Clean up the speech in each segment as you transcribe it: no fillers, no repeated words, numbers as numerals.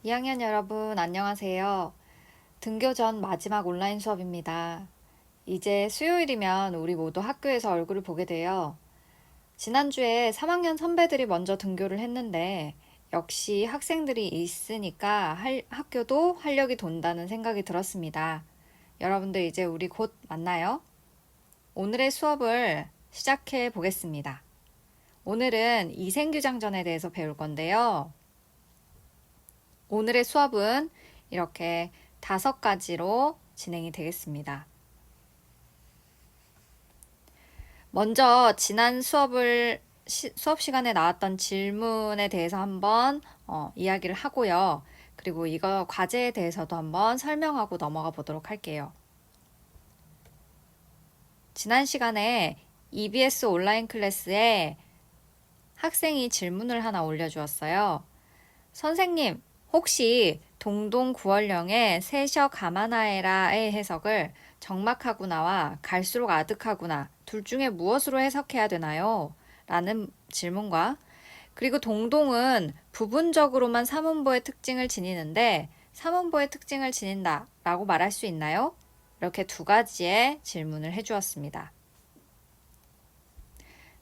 2학년 여러분, 안녕하세요. 등교 전 마지막 온라인 수업입니다. 이제 수요일이면 우리 모두 학교에서 얼굴을 보게 돼요. 지난주에 3학년 선배들이 먼저 등교를 했는데, 역시 학생들이 있으니까 학교도 활력이 돈다는 생각이 들었습니다. 여러분들 이제 우리 곧 만나요. 오늘의 수업을 시작해 보겠습니다. 오늘은 이생규장전에 대해서 배울 건데요. 오늘의 수업은 이렇게 5가지로 진행이 되겠습니다. 먼저 지난 수업 시간에 나왔던 질문에 대해서 한번 이야기를 하고요. 그리고 이거 과제에 대해서도 한번 설명하고 넘어가 보도록 할게요. 지난 시간에 EBS 온라인 클래스에 학생이 질문을 하나 올려주었어요. 선생님, 혹시 동동 구월령의 세셔 가마나에라의 해석을 적막하구나와 갈수록 아득하구나 둘 중에 무엇으로 해석해야 되나요? 라는 질문과 그리고 동동은 부분적으로만 삼음보의 특징을 지니는데 삼음보의 특징을 지닌다 라고 말할 수 있나요? 이렇게 2가지의 질문을 해주었습니다.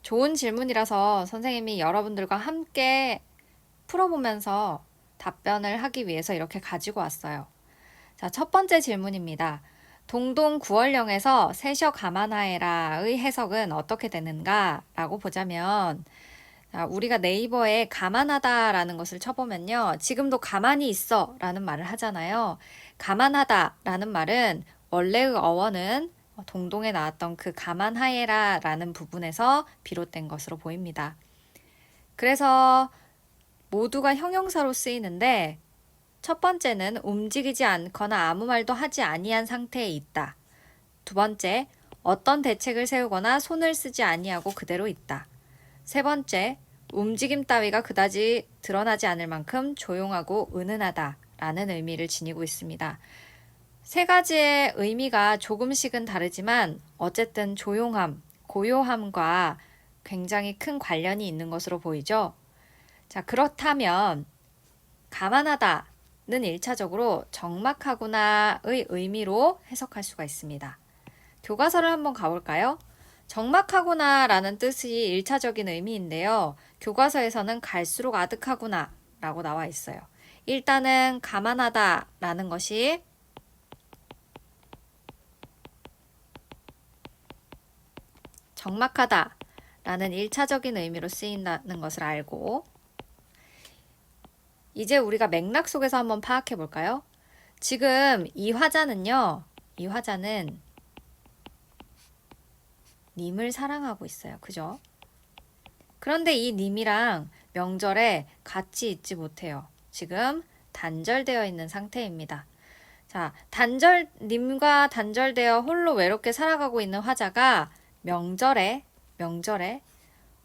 좋은 질문이라서 선생님이 여러분들과 함께 풀어보면서 답변을 하기 위해서 이렇게 가지고 왔어요. 자, 첫 번째 질문입니다. 동동 구월령에서 세셔 가마나에라의 해석은 어떻게 되는가? 라고 보자면, 자, 우리가 네이버에 가만하다라는 것을 쳐보면요. 지금도 가만히 있어 라는 말을 하잖아요. 가만하다라는 말은 원래의 어원은 동동에 나왔던 그 가만하에라 라는 부분에서 비롯된 것으로 보입니다. 그래서 모두가 형용사로 쓰이는데 첫 번째는 움직이지 않거나 아무 말도 하지 아니한 상태에 있다. 두 번째, 어떤 대책을 세우거나 손을 쓰지 아니하고 그대로 있다. 세 번째, 움직임 따위가 그다지 드러나지 않을 만큼 조용하고 은은하다 라는 의미를 지니고 있습니다. 3가지의 의미가 조금씩은 다르지만 어쨌든 조용함, 고요함과 굉장히 큰 관련이 있는 것으로 보이죠. 자, 그렇다면 가만하다는 1차적으로 적막하구나의 의미로 해석할 수가 있습니다. 교과서를 한번 가볼까요? 적막하구나라는 뜻이 1차적인 의미인데요. 교과서에서는 갈수록 아득하구나 라고 나와 있어요. 일단은 가만하다라는 것이 적막하다라는 1차적인 의미로 쓰인다는 것을 알고 이제 우리가 맥락 속에서 한번 파악해 볼까요? 지금 이 화자는 님을 사랑하고 있어요. 그죠? 그런데 이 님이랑 명절에 같이 있지 못해요. 지금 단절되어 있는 상태입니다. 자, 님과 단절되어 홀로 외롭게 살아가고 있는 화자가 명절에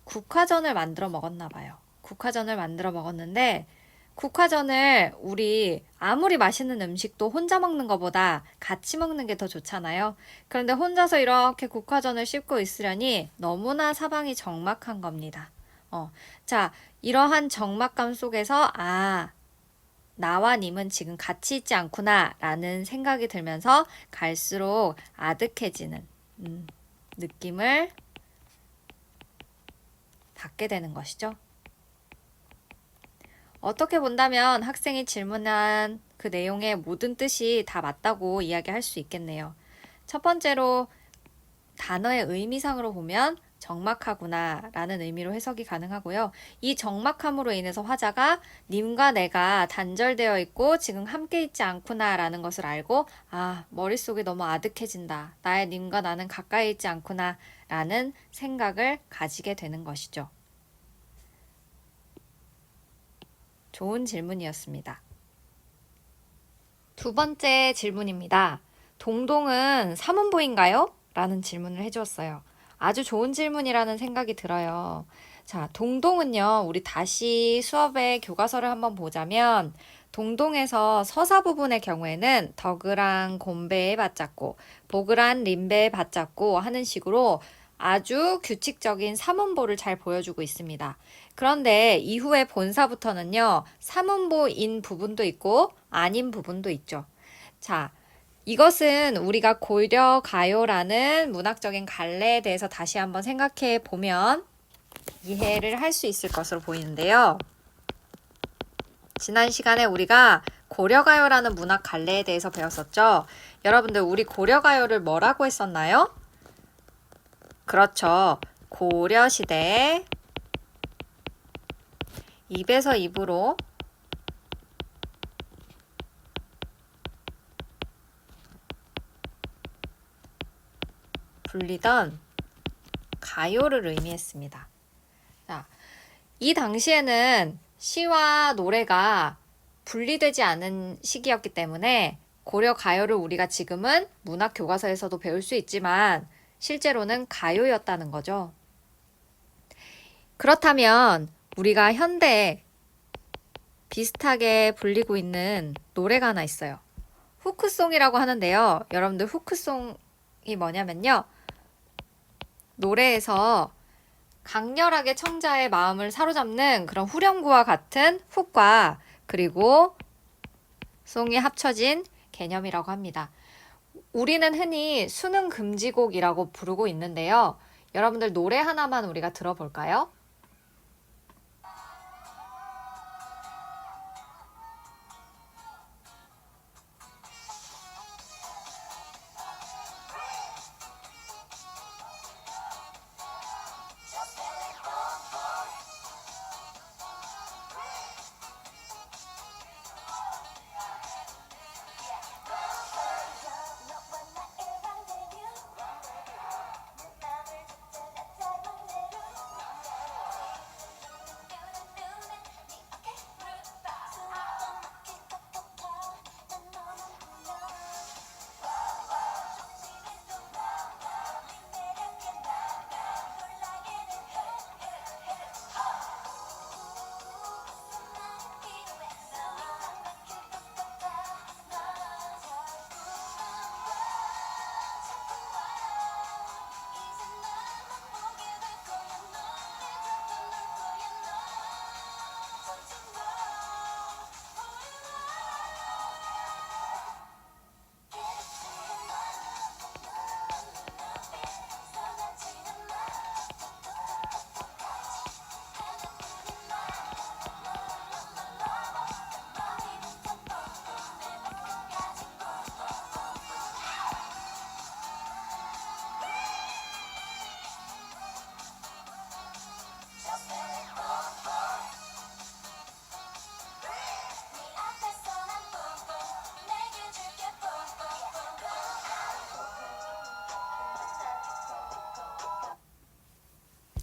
국화전을 만들어 먹었나 봐요. 국화전을 만들어 먹었는데 국화전을 우리 아무리 맛있는 음식도 혼자 먹는 것보다 같이 먹는 게 더 좋잖아요. 그런데 혼자서 이렇게 국화전을 씹고 있으려니 너무나 사방이 적막한 겁니다. 자, 이러한 적막감 속에서 나와 님은 지금 같이 있지 않구나 라는 생각이 들면서 갈수록 아득해지는 느낌을 받게 되는 것이죠. 어떻게 본다면 학생이 질문한 그 내용의 모든 뜻이 다 맞다고 이야기할 수 있겠네요. 첫 번째로 단어의 의미상으로 보면 적막하구나 라는 의미로 해석이 가능하고요. 이 적막함으로 인해서 화자가 님과 내가 단절되어 있고 지금 함께 있지 않구나 라는 것을 알고 머릿속이 너무 아득해진다. 나의 님과 나는 가까이 있지 않구나 라는 생각을 가지게 되는 것이죠. 좋은 질문이었습니다. 2번째 질문입니다. 동동은 삼음보인가요? 라는 질문을 해주었어요. 아주 좋은 질문이라는 생각이 들어요. 자, 동동은요, 우리 다시 수업의 교과서를 한번 보자면, 동동에서 서사 부분의 경우에는 덕을한 곰배에 받잡고, 복을한 림배에 받잡고 하는 식으로 아주 규칙적인 삼음보를 잘 보여주고 있습니다. 그런데 이후에 본사부터는요, 삼음보인 부분도 있고 아닌 부분도 있죠. 자, 이것은 우리가 고려 가요라는 문학적인 갈래에 대해서 다시 한번 생각해 보면 이해를 할 수 있을 것으로 보이는데요. 지난 시간에 우리가 고려가요라는 문학 갈래에 대해서 배웠었죠. 여러분들 우리 고려가요를 뭐라고 했었나요? 그렇죠. 고려시대 입에서 입으로 불리던 가요를 의미했습니다. 자, 이 당시에는 시와 노래가 분리되지 않은 시기였기 때문에 고려 가요를 우리가 지금은 문학 교과서에서도 배울 수 있지만 실제로는 가요였다는 거죠. 그렇다면 우리가 현대에 비슷하게 불리고 있는 노래가 하나 있어요. 후크송이라고 하는데요. 여러분들 후크송이 뭐냐면요. 노래에서 강렬하게 청자의 마음을 사로잡는 그런 후렴구와 같은 훅과 그리고 송이 합쳐진 개념이라고 합니다. 우리는 흔히 수능 금지곡이라고 부르고 있는데요. 여러분들 노래 하나만 우리가 들어볼까요?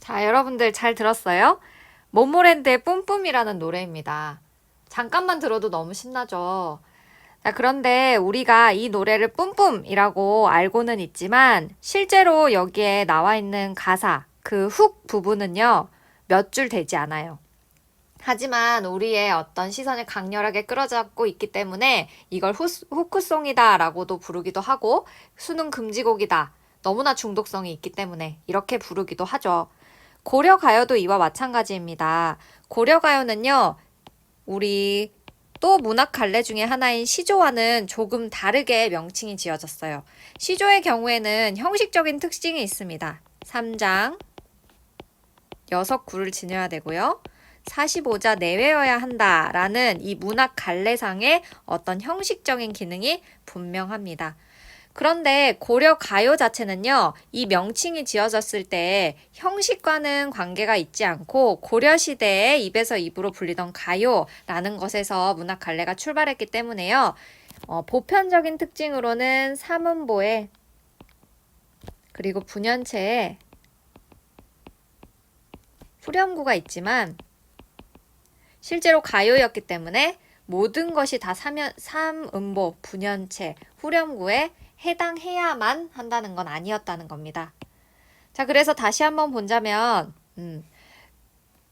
자, 여러분들 잘 들었어요? 모모랜드의 뿜뿜이라는 노래입니다. 잠깐만 들어도 너무 신나죠? 자, 그런데 우리가 이 노래를 뿜뿜이라고 알고는 있지만 실제로 여기에 나와 있는 가사, 그 훅 부분은요, 몇 줄 되지 않아요. 하지만 우리의 어떤 시선을 강렬하게 끌어잡고 있기 때문에 이걸 후크송이다 라고도 부르기도 하고 수능 금지곡이다. 너무나 중독성이 있기 때문에 이렇게 부르기도 하죠. 고려가요도 이와 마찬가지입니다. 고려가요는요, 우리 또 문학 갈래 중에 하나인 시조와는 조금 다르게 명칭이 지어졌어요. 시조의 경우에는 형식적인 특징이 있습니다. 3장, 6구를 지녀야 되고요. 45자 내외여야 한다라는 이 문학 갈래상의 어떤 형식적인 기능이 분명합니다. 그런데 고려 가요 자체는요, 이 명칭이 지어졌을 때 형식과는 관계가 있지 않고 고려시대에 입에서 입으로 불리던 가요라는 것에서 문학 갈래가 출발했기 때문에요. 보편적인 특징으로는 삼음보에 그리고 분연체에 후렴구가 있지만 실제로 가요였기 때문에 모든 것이 다 삼음보, 분연체, 후렴구에 해당해야만 한다는 건 아니었다는 겁니다. 자, 그래서 다시 한번 보자면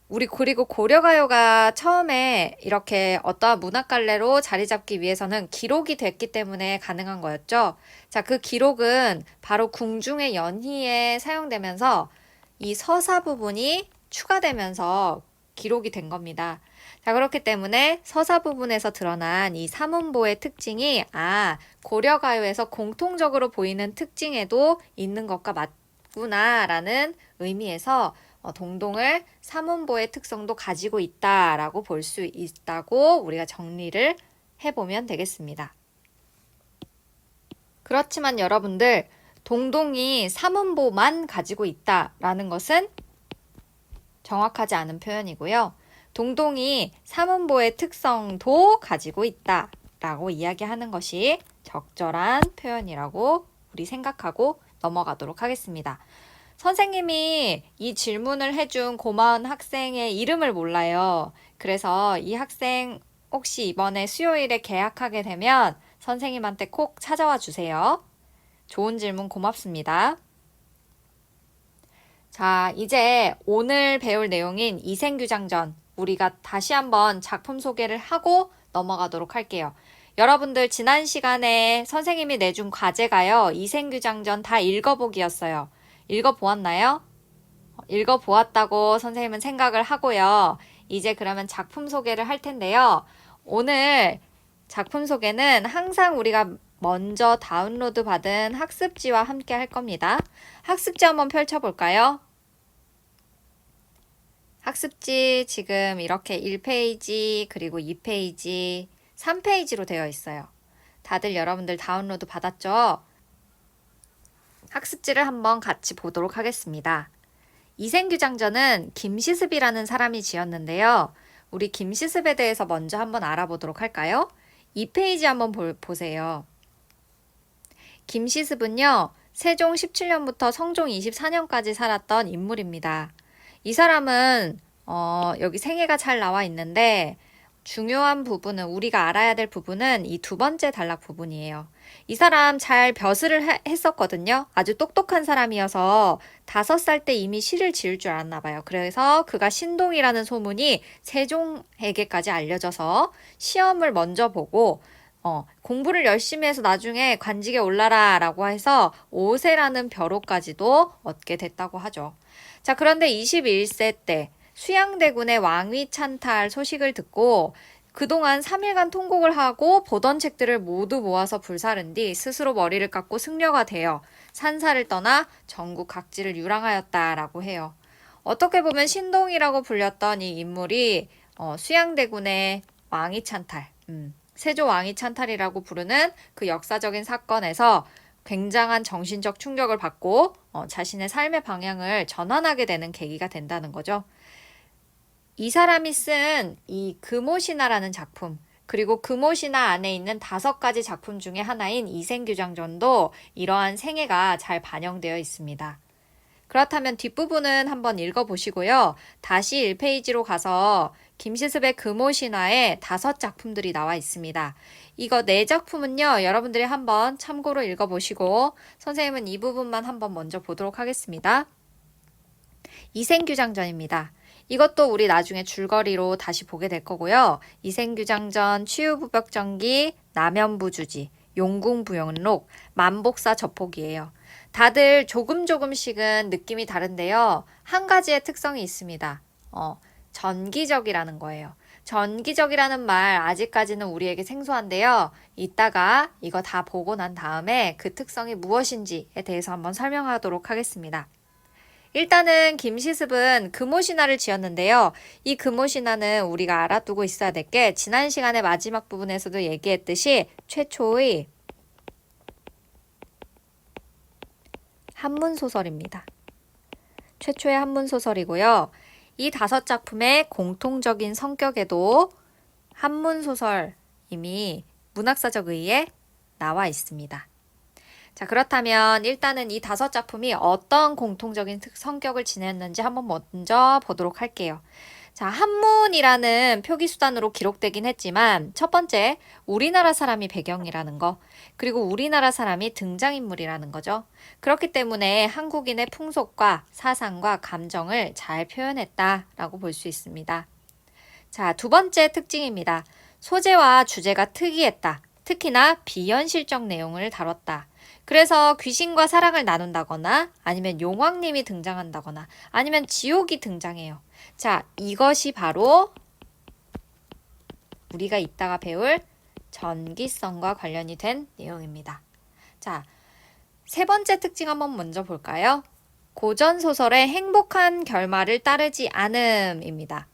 그리고 고려가요가 처음에 이렇게 어떠한 문학갈래로 자리 잡기 위해서는 기록이 됐기 때문에 가능한 거였죠. 자, 그 기록은 바로 궁중의 연희에 사용되면서 이 서사 부분이 추가되면서 기록이 된 겁니다. 자, 그렇기 때문에 서사 부분에서 드러난 이 사문보의 특징이 고려가요에서 공통적으로 보이는 특징에도 있는 것과 맞구나라는 의미에서 동동을 사문보의 특성도 가지고 있다라고 볼 수 있다고 우리가 정리를 해보면 되겠습니다. 그렇지만 여러분들, 동동이 사문보만 가지고 있다라는 것은 정확하지 않은 표현이고요. 동동이 사문보의 특성도 가지고 있다라고 이야기하는 것이 적절한 표현이라고 우리 생각하고 넘어가도록 하겠습니다. 선생님이 이 질문을 해준 고마운 학생의 이름을 몰라요. 그래서 이 학생 혹시 이번에 수요일에 개학하게 되면 선생님한테 꼭 찾아와 주세요. 좋은 질문 고맙습니다. 자, 이제 오늘 배울 내용인 이생규장전 우리가 다시 한번 작품 소개를 하고 넘어가도록 할게요. 여러분들 지난 시간에 선생님이 내준 과제가요. 이생규장전 다 읽어보기였어요. 읽어보았나요? 읽어보았다고 선생님은 생각을 하고요. 이제 그러면 작품 소개를 할 텐데요. 오늘 작품 소개는 항상 우리가 먼저 다운로드 받은 학습지와 함께 할 겁니다. 학습지 한번 펼쳐볼까요? 학습지 지금 이렇게 1페이지, 그리고 2페이지, 3페이지로 되어 있어요. 다들 여러분들 다운로드 받았죠? 학습지를 한번 같이 보도록 하겠습니다. 이생규장전은 김시습이라는 사람이 지었는데요. 우리 김시습에 대해서 먼저 한번 알아보도록 할까요? 2페이지 한번 보세요. 김시습은요, 세종 17년부터 성종 24년까지 살았던 인물입니다. 이 사람은 여기 생애가 잘 나와 있는데 중요한 부분은 우리가 알아야 될 부분은 이 두 번째 단락 부분이에요. 이 사람 잘 벼슬을 했었거든요. 아주 똑똑한 사람이어서 5살 때 이미 시를 지을 줄 알았나 봐요. 그래서 그가 신동이라는 소문이 세종에게까지 알려져서 시험을 먼저 보고 공부를 열심히 해서 나중에 관직에 올라라 라고 해서 5세라는 벼로까지도 얻게 됐다고 하죠. 자, 그런데 21세 때 수양대군의 왕위 찬탈 소식을 듣고 그동안 3일간 통곡을 하고 보던 책들을 모두 모아서 불사른 뒤 스스로 머리를 깎고 승려가 되어 산사를 떠나 전국 각지를 유랑하였다라고 해요. 어떻게 보면 신동이라고 불렸던 이 인물이 수양대군의 왕위 찬탈, 세조 왕위 찬탈이라고 부르는 그 역사적인 사건에서 굉장한 정신적 충격을 받고 자신의 삶의 방향을 전환하게 되는 계기가 된다는 거죠. 이 사람이 쓴 이 금오신화라는 작품, 그리고 금오신화 안에 있는 5가지 작품 중에 하나인 이생규장전도 이러한 생애가 잘 반영되어 있습니다. 그렇다면 뒷부분은 한번 읽어보시고요. 다시 1페이지로 가서 김시습의 금오신화에 5작품들이 나와 있습니다. 이거 4작품은요, 여러분들이 한번 참고로 읽어보시고 선생님은 이 부분만 한번 먼저 보도록 하겠습니다. 이생규장전입니다. 이것도 우리 나중에 줄거리로 다시 보게 될 거고요. 이생규장전, 치유부벽전기, 남연부주지, 용궁부영록, 만복사 저폭이에요. 다들 조금씩은 느낌이 다른데요. 한 가지의 특성이 있습니다. 전기적이라는 거예요. 전기적이라는 말 아직까지는 우리에게 생소한데요. 이따가 이거 다 보고 난 다음에 그 특성이 무엇인지에 대해서 한번 설명하도록 하겠습니다. 일단은 김시습은 금오신화를 지었는데요. 이 금오신화는 우리가 알아두고 있어야 될 게 지난 시간의 마지막 부분에서도 얘기했듯이 최초의 한문소설입니다. 최초의 한문소설이고요. 이 5작품의 공통적인 성격에도 한문소설 이미 문학사적 의에 나와 있습니다. 자, 그렇다면 일단은 이 5작품이 어떤 공통적인 성격을 지녔는지 한번 먼저 보도록 할게요. 자, 한문이라는 표기수단으로 기록되긴 했지만 첫 번째, 우리나라 사람이 배경이라는 거, 그리고 우리나라 사람이 등장인물이라는 거죠. 그렇기 때문에 한국인의 풍속과 사상과 감정을 잘 표현했다라고 볼 수 있습니다. 자, 두 번째 특징입니다. 소재와 주제가 특이했다. 특히나 비현실적 내용을 다뤘다. 그래서 귀신과 사랑을 나눈다거나 아니면 용왕님이 등장한다거나 아니면 지옥이 등장해요. 자, 이것이 바로 우리가 이따가 배울 전기성과 관련이 된 내용입니다. 자, 세 번째 특징 한번 먼저 볼까요? 고전소설의 행복한 결말을 따르지 않음입니다.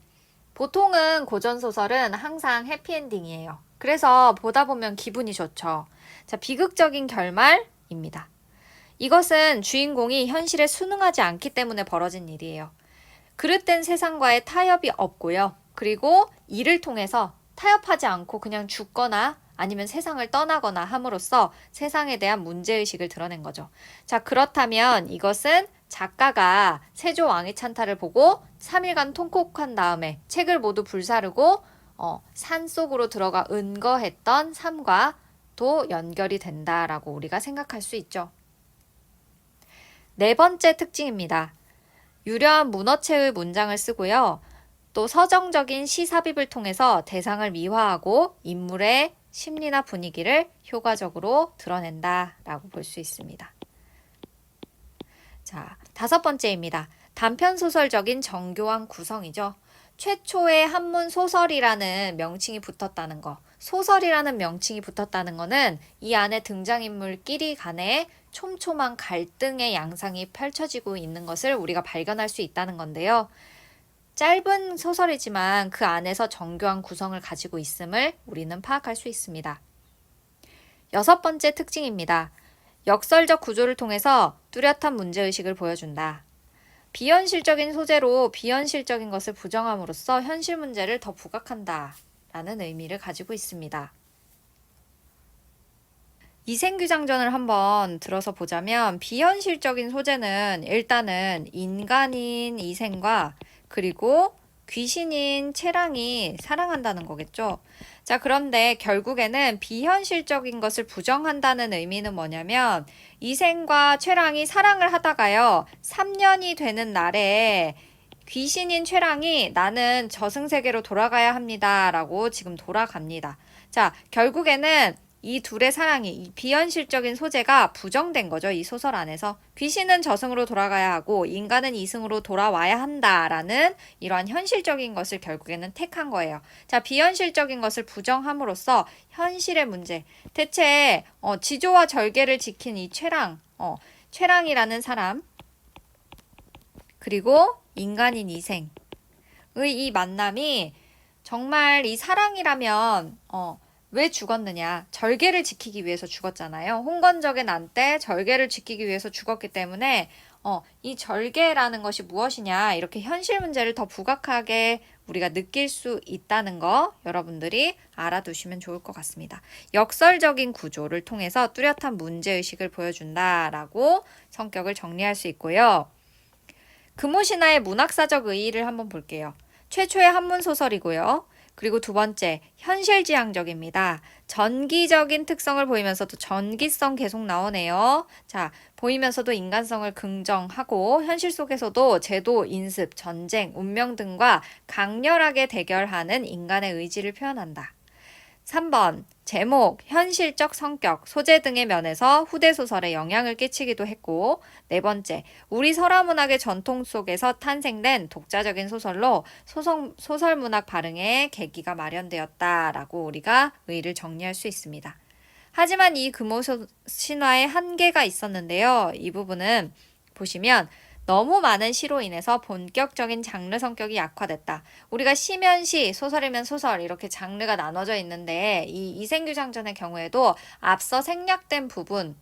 보통은 고전소설은 항상 해피엔딩이에요. 그래서 보다 보면 기분이 좋죠. 자, 비극적인 결말입니다. 이것은 주인공이 현실에 순응하지 않기 때문에 벌어진 일이에요. 그릇된 세상과의 타협이 없고요. 그리고 이를 통해서 타협하지 않고 그냥 죽거나 아니면 세상을 떠나거나 함으로써 세상에 대한 문제의식을 드러낸 거죠. 자, 그렇다면 이것은 작가가 세조왕의 찬탈을 보고 3일간 통곡한 다음에 책을 모두 불사르고 산속으로 들어가 은거했던 삶과도 연결이 된다라고 우리가 생각할 수 있죠. 네 번째 특징입니다. 유려한 문어체의 문장을 쓰고요. 또 서정적인 시삽입을 통해서 대상을 미화하고 인물의 심리나 분위기를 효과적으로 드러낸다라고 볼 수 있습니다. 자, 다섯 번째입니다. 단편소설적인 정교한 구성이죠. 최초의 한문 소설이라는 명칭이 붙었다는 거. 소설이라는 명칭이 붙었다는 거는 이 안에 등장인물끼리 간에 촘촘한 갈등의 양상이 펼쳐지고 있는 것을 우리가 발견할 수 있다는 건데요. 짧은 소설이지만 그 안에서 정교한 구성을 가지고 있음을 우리는 파악할 수 있습니다. 여섯 번째 특징입니다. 역설적 구조를 통해서 뚜렷한 문제의식을 보여준다. 비현실적인 소재로 비현실적인 것을 부정함으로써 현실 문제를 더 부각한다 라는 의미를 가지고 있습니다. 이생규장전을 한번 들어서 보자면 비현실적인 소재는 일단은 인간인 이생과 그리고 귀신인 채랑이 사랑한다는 거겠죠. 자, 그런데 결국에는 비현실적인 것을 부정한다는 의미는 뭐냐면 이생과 채랑이 사랑을 하다가요. 3년이 되는 날에 귀신인 채랑이 나는 저승세계로 돌아가야 합니다 라고 지금 돌아갑니다. 자, 결국에는 이 둘의 사랑이 이 비현실적인 소재가 부정된 거죠. 이 소설 안에서 귀신은 저승으로 돌아가야 하고 인간은 이승으로 돌아와야 한다라는 이러한 현실적인 것을 결국에는 택한 거예요. 자, 비현실적인 것을 부정함으로써 현실의 문제, 대체 지조와 절개를 지킨 이 최랑이라는 사람 그리고 인간인 이생의 이 만남이 정말 이 사랑이라면 왜 죽었느냐? 절개를 지키기 위해서 죽었잖아요. 홍건적의 난 때 절개를 지키기 위해서 죽었기 때문에 이 절개라는 것이 무엇이냐? 이렇게 현실 문제를 더 부각하게 우리가 느낄 수 있다는 거 여러분들이 알아두시면 좋을 것 같습니다. 역설적인 구조를 통해서 뚜렷한 문제의식을 보여준다라고 성격을 정리할 수 있고요. 금오신화의 문학사적 의의를 한번 볼게요. 최초의 한문소설이고요. 그리고 두 번째, 현실지향적입니다. 전기적인 특성을 보이면서도 전기성 계속 나오네요. 자, 보이면서도 인간성을 긍정하고 현실 속에서도 제도, 인습, 전쟁, 운명 등과 강렬하게 대결하는 인간의 의지를 표현한다. 3번, 제목, 현실적 성격, 소재 등의 면에서 후대소설에 영향을 끼치기도 했고, 네 번째, 우리 설화문학의 전통 속에서 탄생된 독자적인 소설로 소설문학 발흥의 계기가 마련되었다라고 우리가 의의를 정리할 수 있습니다. 하지만 이 금오신화에 한계가 있었는데요. 이 부분은 보시면 너무 많은 시로 인해서 본격적인 장르 성격이 약화됐다. 우리가 시면 시, 소설이면 소설 이렇게 장르가 나눠져 있는데 이 이생규장전의 경우에도 앞서 생략된 부분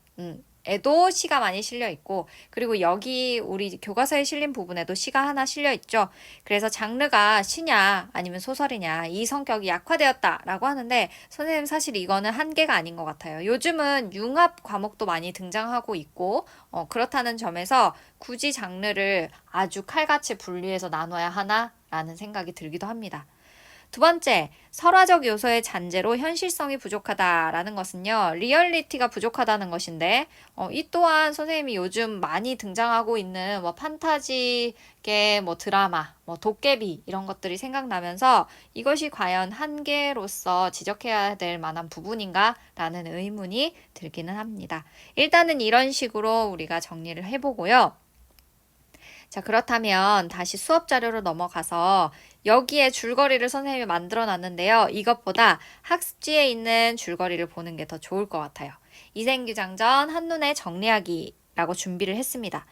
에도 시가 많이 실려 있고 그리고 여기 우리 교과서에 실린 부분에도 시가 하나 실려 있죠. 그래서 장르가 시냐 아니면 소설이냐 이 성격이 약화되었다라고 하는데 선생님 사실 이거는 한계가 아닌 것 같아요. 요즘은 융합 과목도 많이 등장하고 있고 그렇다는 점에서 굳이 장르를 아주 칼같이 분리해서 나눠야 하나? 라는 생각이 들기도 합니다. 두 번째, 설화적 요소의 잔재로 현실성이 부족하다라는 것은요, 리얼리티가 부족하다는 것인데, 이 또한 선생님이 요즘 많이 등장하고 있는 뭐 판타지계 뭐 드라마, 뭐 도깨비 이런 것들이 생각나면서 이것이 과연 한계로서 지적해야 될 만한 부분인가라는 의문이 들기는 합니다. 일단은 이런 식으로 우리가 정리를 해보고요. 자, 그렇다면 다시 수업 자료로 넘어가서 여기에 줄거리를 선생님이 만들어 놨는데요. 이것보다 학습지에 있는 줄거리를 보는 게 더 좋을 것 같아요. 이생규장전 한눈에 정리하기라고 준비를 했습니다.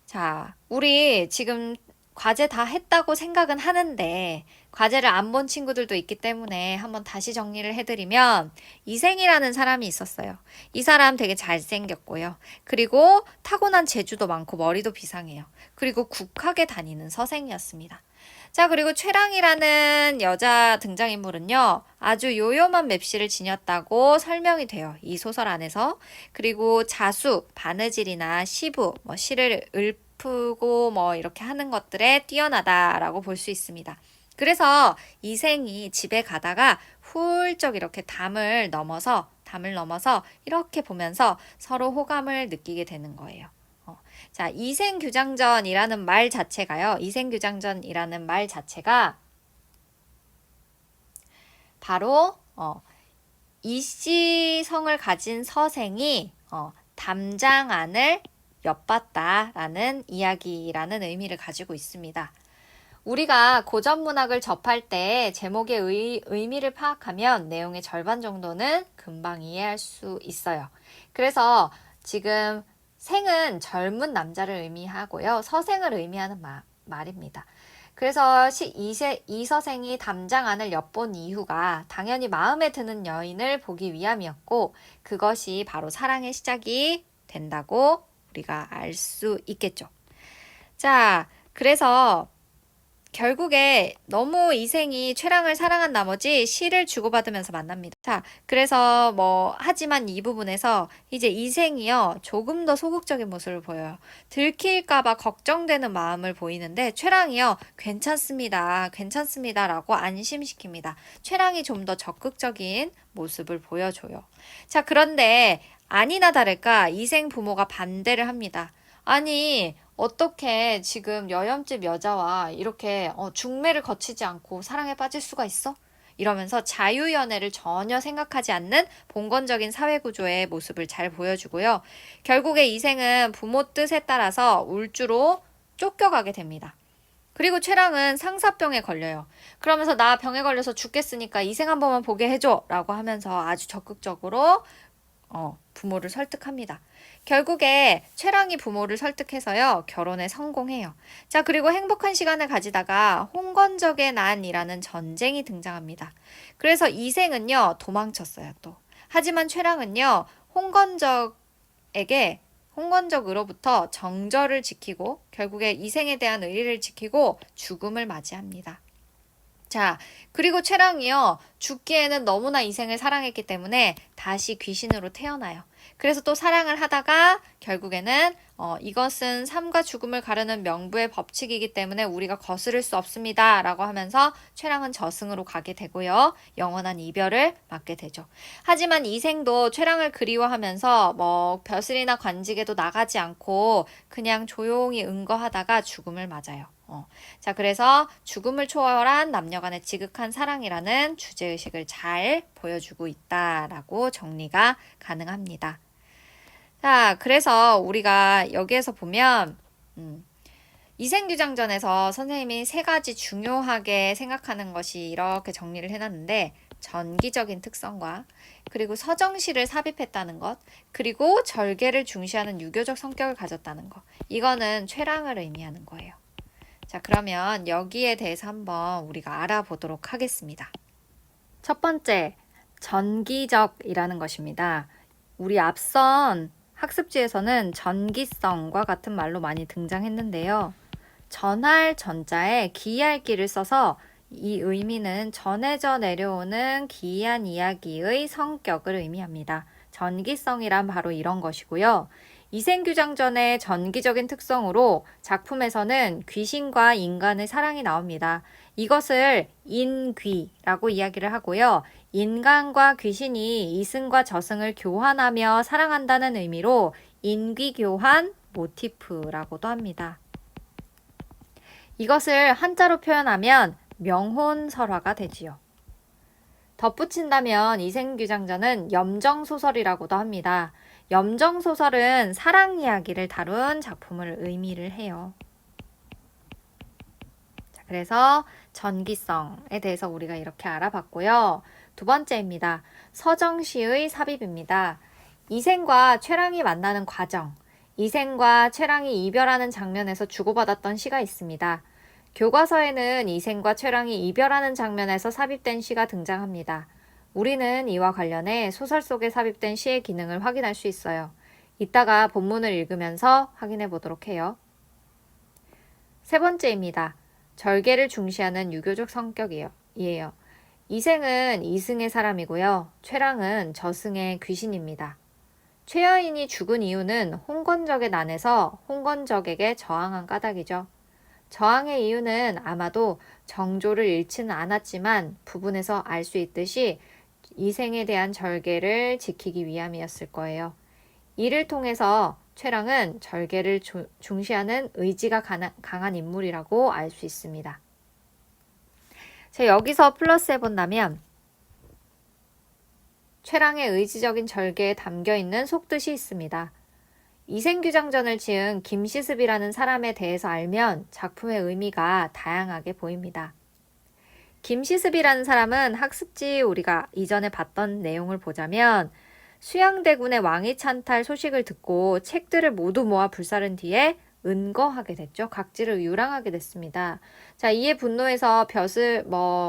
자, 우리 지금 과제 다 했다고 생각은 하는데 과제를 안 본 친구들도 있기 때문에 한번 다시 정리를 해드리면 이생이라는 사람이 있었어요. 이 사람 되게 잘생겼고요. 그리고 타고난 재주도 많고 머리도 비상해요. 그리고 국학에 다니는 서생이었습니다. 자, 그리고 최랑이라는 여자 등장인물은요, 아주 요염한 맵시를 지녔다고 설명이 돼요. 이 소설 안에서. 그리고 자수, 바느질이나 시부, 뭐 시를 읊고 뭐 이렇게 하는 것들에 뛰어나다라고 볼 수 있습니다. 그래서 이생이 집에 가다가 훌쩍 이렇게 담을 넘어서 이렇게 보면서 서로 호감을 느끼게 되는 거예요. 자, 이생규장전이라는 말 자체가요. 이생규장전이라는 말 자체가 바로 이씨성을 가진 서생이 담장안을 엿봤다라는 이야기라는 의미를 가지고 있습니다. 우리가 고전 문학을 접할 때 제목의 의미를 파악하면 내용의 절반 정도는 금방 이해할 수 있어요. 그래서 지금 생은 젊은 남자를 의미하고요. 서생을 의미하는 말입니다. 그래서 이서생이 담장안을 엿본 이유가 당연히 마음에 드는 여인을 보기 위함이었고 그것이 바로 사랑의 시작이 된다고 우리가 알 수 있겠죠. 자, 그래서 결국에 너무 이생이 최랑을 사랑한 나머지 시를 주고받으면서 만납니다. 자, 그래서 하지만 이 부분에서 이제 이생이요, 조금 더 소극적인 모습을 보여요. 들킬까봐 걱정되는 마음을 보이는데, 최랑이요, 괜찮습니다. 라고 안심시킵니다. 최랑이 좀 더 적극적인 모습을 보여줘요. 자, 그런데 아니나 다를까 이생 부모가 반대를 합니다. 아니, 어떻게 지금 여염집 여자와 이렇게 중매를 거치지 않고 사랑에 빠질 수가 있어? 이러면서 자유연애를 전혀 생각하지 않는 봉건적인 사회구조의 모습을 잘 보여주고요. 결국에 이생은 부모 뜻에 따라서 울주로 쫓겨가게 됩니다. 그리고 최랑은 상사병에 걸려요. 그러면서 나 병에 걸려서 죽겠으니까 이생 한 번만 보게 해줘 라고 하면서 아주 적극적으로 부모를 설득합니다. 결국에 최랑이 부모를 설득해서요, 결혼에 성공해요. 자, 그리고 행복한 시간을 가지다가 홍건적의 난이라는 전쟁이 등장합니다. 그래서 이생은요, 도망쳤어요, 또. 하지만 최랑은요, 홍건적으로부터 정절을 지키고, 결국에 이생에 대한 의리를 지키고 죽음을 맞이합니다. 자, 그리고 최랑이요, 죽기에는 너무나 이생을 사랑했기 때문에 다시 귀신으로 태어나요. 그래서 또 사랑을 하다가 결국에는 이것은 삶과 죽음을 가르는 명부의 법칙이기 때문에 우리가 거스를 수 없습니다 라고 하면서 최랑은 저승으로 가게 되고요. 영원한 이별을 맞게 되죠. 하지만 이생도 최랑을 그리워하면서 벼슬이나 관직에도 나가지 않고 그냥 조용히 응거하다가 죽음을 맞아요. 자, 그래서 죽음을 초월한 남녀간의 지극한 사랑이라는 주제의식을 잘 보여주고 있다라고 정리가 가능합니다. 자, 그래서 우리가 여기에서 보면 이생규장전에서 선생님이 세 가지 중요하게 생각하는 것이 이렇게 정리를 해놨는데, 전기적인 특성과 그리고 서정시를 삽입했다는 것, 그리고 절개를 중시하는 유교적 성격을 가졌다는 것, 이거는 최랑을 의미하는 거예요. 자, 그러면 여기에 대해서 한번 우리가 알아보도록 하겠습니다. 첫 번째, 전기적이라는 것입니다. 우리 앞선 학습지에서는 전기성과 같은 말로 많이 등장했는데요. 전할 전자에 기이할 기를 써서 이 의미는 전해져 내려오는 기이한 이야기의 성격을 의미합니다. 전기성이란 바로 이런 것이고요. 이생규장전의 전기적인 특성으로 작품에서는 귀신과 인간의 사랑이 나옵니다. 이것을 인귀라고 이야기를 하고요. 인간과 귀신이 이승과 저승을 교환하며 사랑한다는 의미로 인귀교환 모티프라고도 합니다. 이것을 한자로 표현하면 명혼설화가 되지요. 덧붙인다면 이생규장전은 염정소설이라고도 합니다. 염정소설은 사랑 이야기를 다룬 작품을 의미를 해요. 자, 그래서 전기성에 대해서 우리가 이렇게 알아봤고요. 두 번째입니다. 서정시의 삽입입니다. 이생과 최랑이 만나는 과정, 이생과 최랑이 이별하는 장면에서 주고받았던 시가 있습니다. 교과서에는 이생과 최랑이 이별하는 장면에서 삽입된 시가 등장합니다. 우리는 이와 관련해 소설 속에 삽입된 시의 기능을 확인할 수 있어요. 이따가 본문을 읽으면서 확인해 보도록 해요. 세 번째입니다. 절개를 중시하는 유교적 성격이에요. 이생은 이승의 사람이고요. 최랑은 저승의 귀신입니다. 최여인이 죽은 이유는 홍건적의 난에서 홍건적에게 저항한 까닭이죠. 저항의 이유는 아마도 정조를 잃지는 않았지만 부분에서 알 수 있듯이 이생에 대한 절개를 지키기 위함이었을 거예요. 이를 통해서 최랑은 절개를 중시하는 의지가 강한 인물이라고 알 수 있습니다. 자, 여기서 플러스 해본다면 최랑의 의지적인 절개에 담겨있는 속뜻이 있습니다. 이생규장전을 지은 김시습이라는 사람에 대해서 알면 작품의 의미가 다양하게 보입니다. 김시습이라는 사람은 학습지 우리가 이전에 봤던 내용을 보자면 수양대군의 왕위 찬탈 소식을 듣고 책들을 모두 모아 불사른 뒤에 은거하게 됐죠. 각지를 유랑하게 됐습니다. 자, 이에 분노해서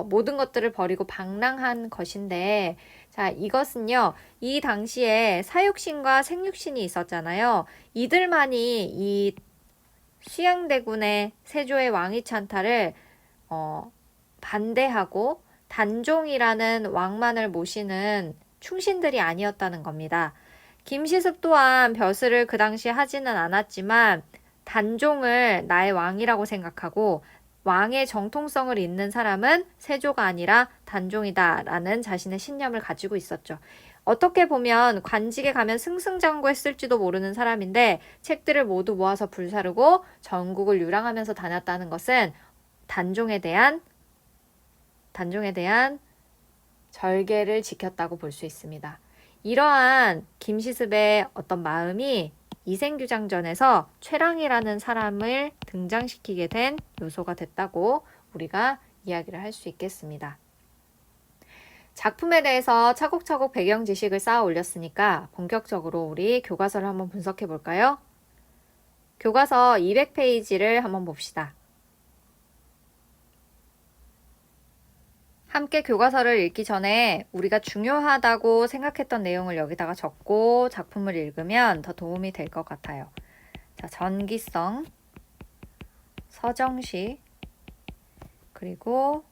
모든 것들을 버리고 방랑한 것인데, 자, 이것은요, 이 당시에 사육신과 생육신이 있었잖아요. 이들만이 이 수양대군의 세조의 왕위 찬탈을 반대하고 단종이라는 왕만을 모시는 충신들이 아니었다는 겁니다. 김시습 또한 벼슬을 그 당시에 하지는 않았지만 단종을 나의 왕이라고 생각하고 왕의 정통성을 잇는 사람은 세조가 아니라 단종이다라는 자신의 신념을 가지고 있었죠. 어떻게 보면 관직에 가면 승승장구했을지도 모르는 사람인데 책들을 모두 모아서 불사르고 전국을 유랑하면서 다녔다는 것은 단종에 대한 절개를 지켰다고 볼 수 있습니다. 이러한 김시습의 어떤 마음이 이생규장전에서 최랑이라는 사람을 등장시키게 된 요소가 됐다고 우리가 이야기를 할 수 있겠습니다. 작품에 대해서 차곡차곡 배경 지식을 쌓아 올렸으니까 본격적으로 우리 교과서를 한번 분석해 볼까요? 교과서 200페이지를 한번 봅시다. 함께 교과서를 읽기 전에 우리가 중요하다고 생각했던 내용을 여기다가 적고 작품을 읽으면 더 도움이 될 것 같아요. 자, 전기성, 서정시, 그리고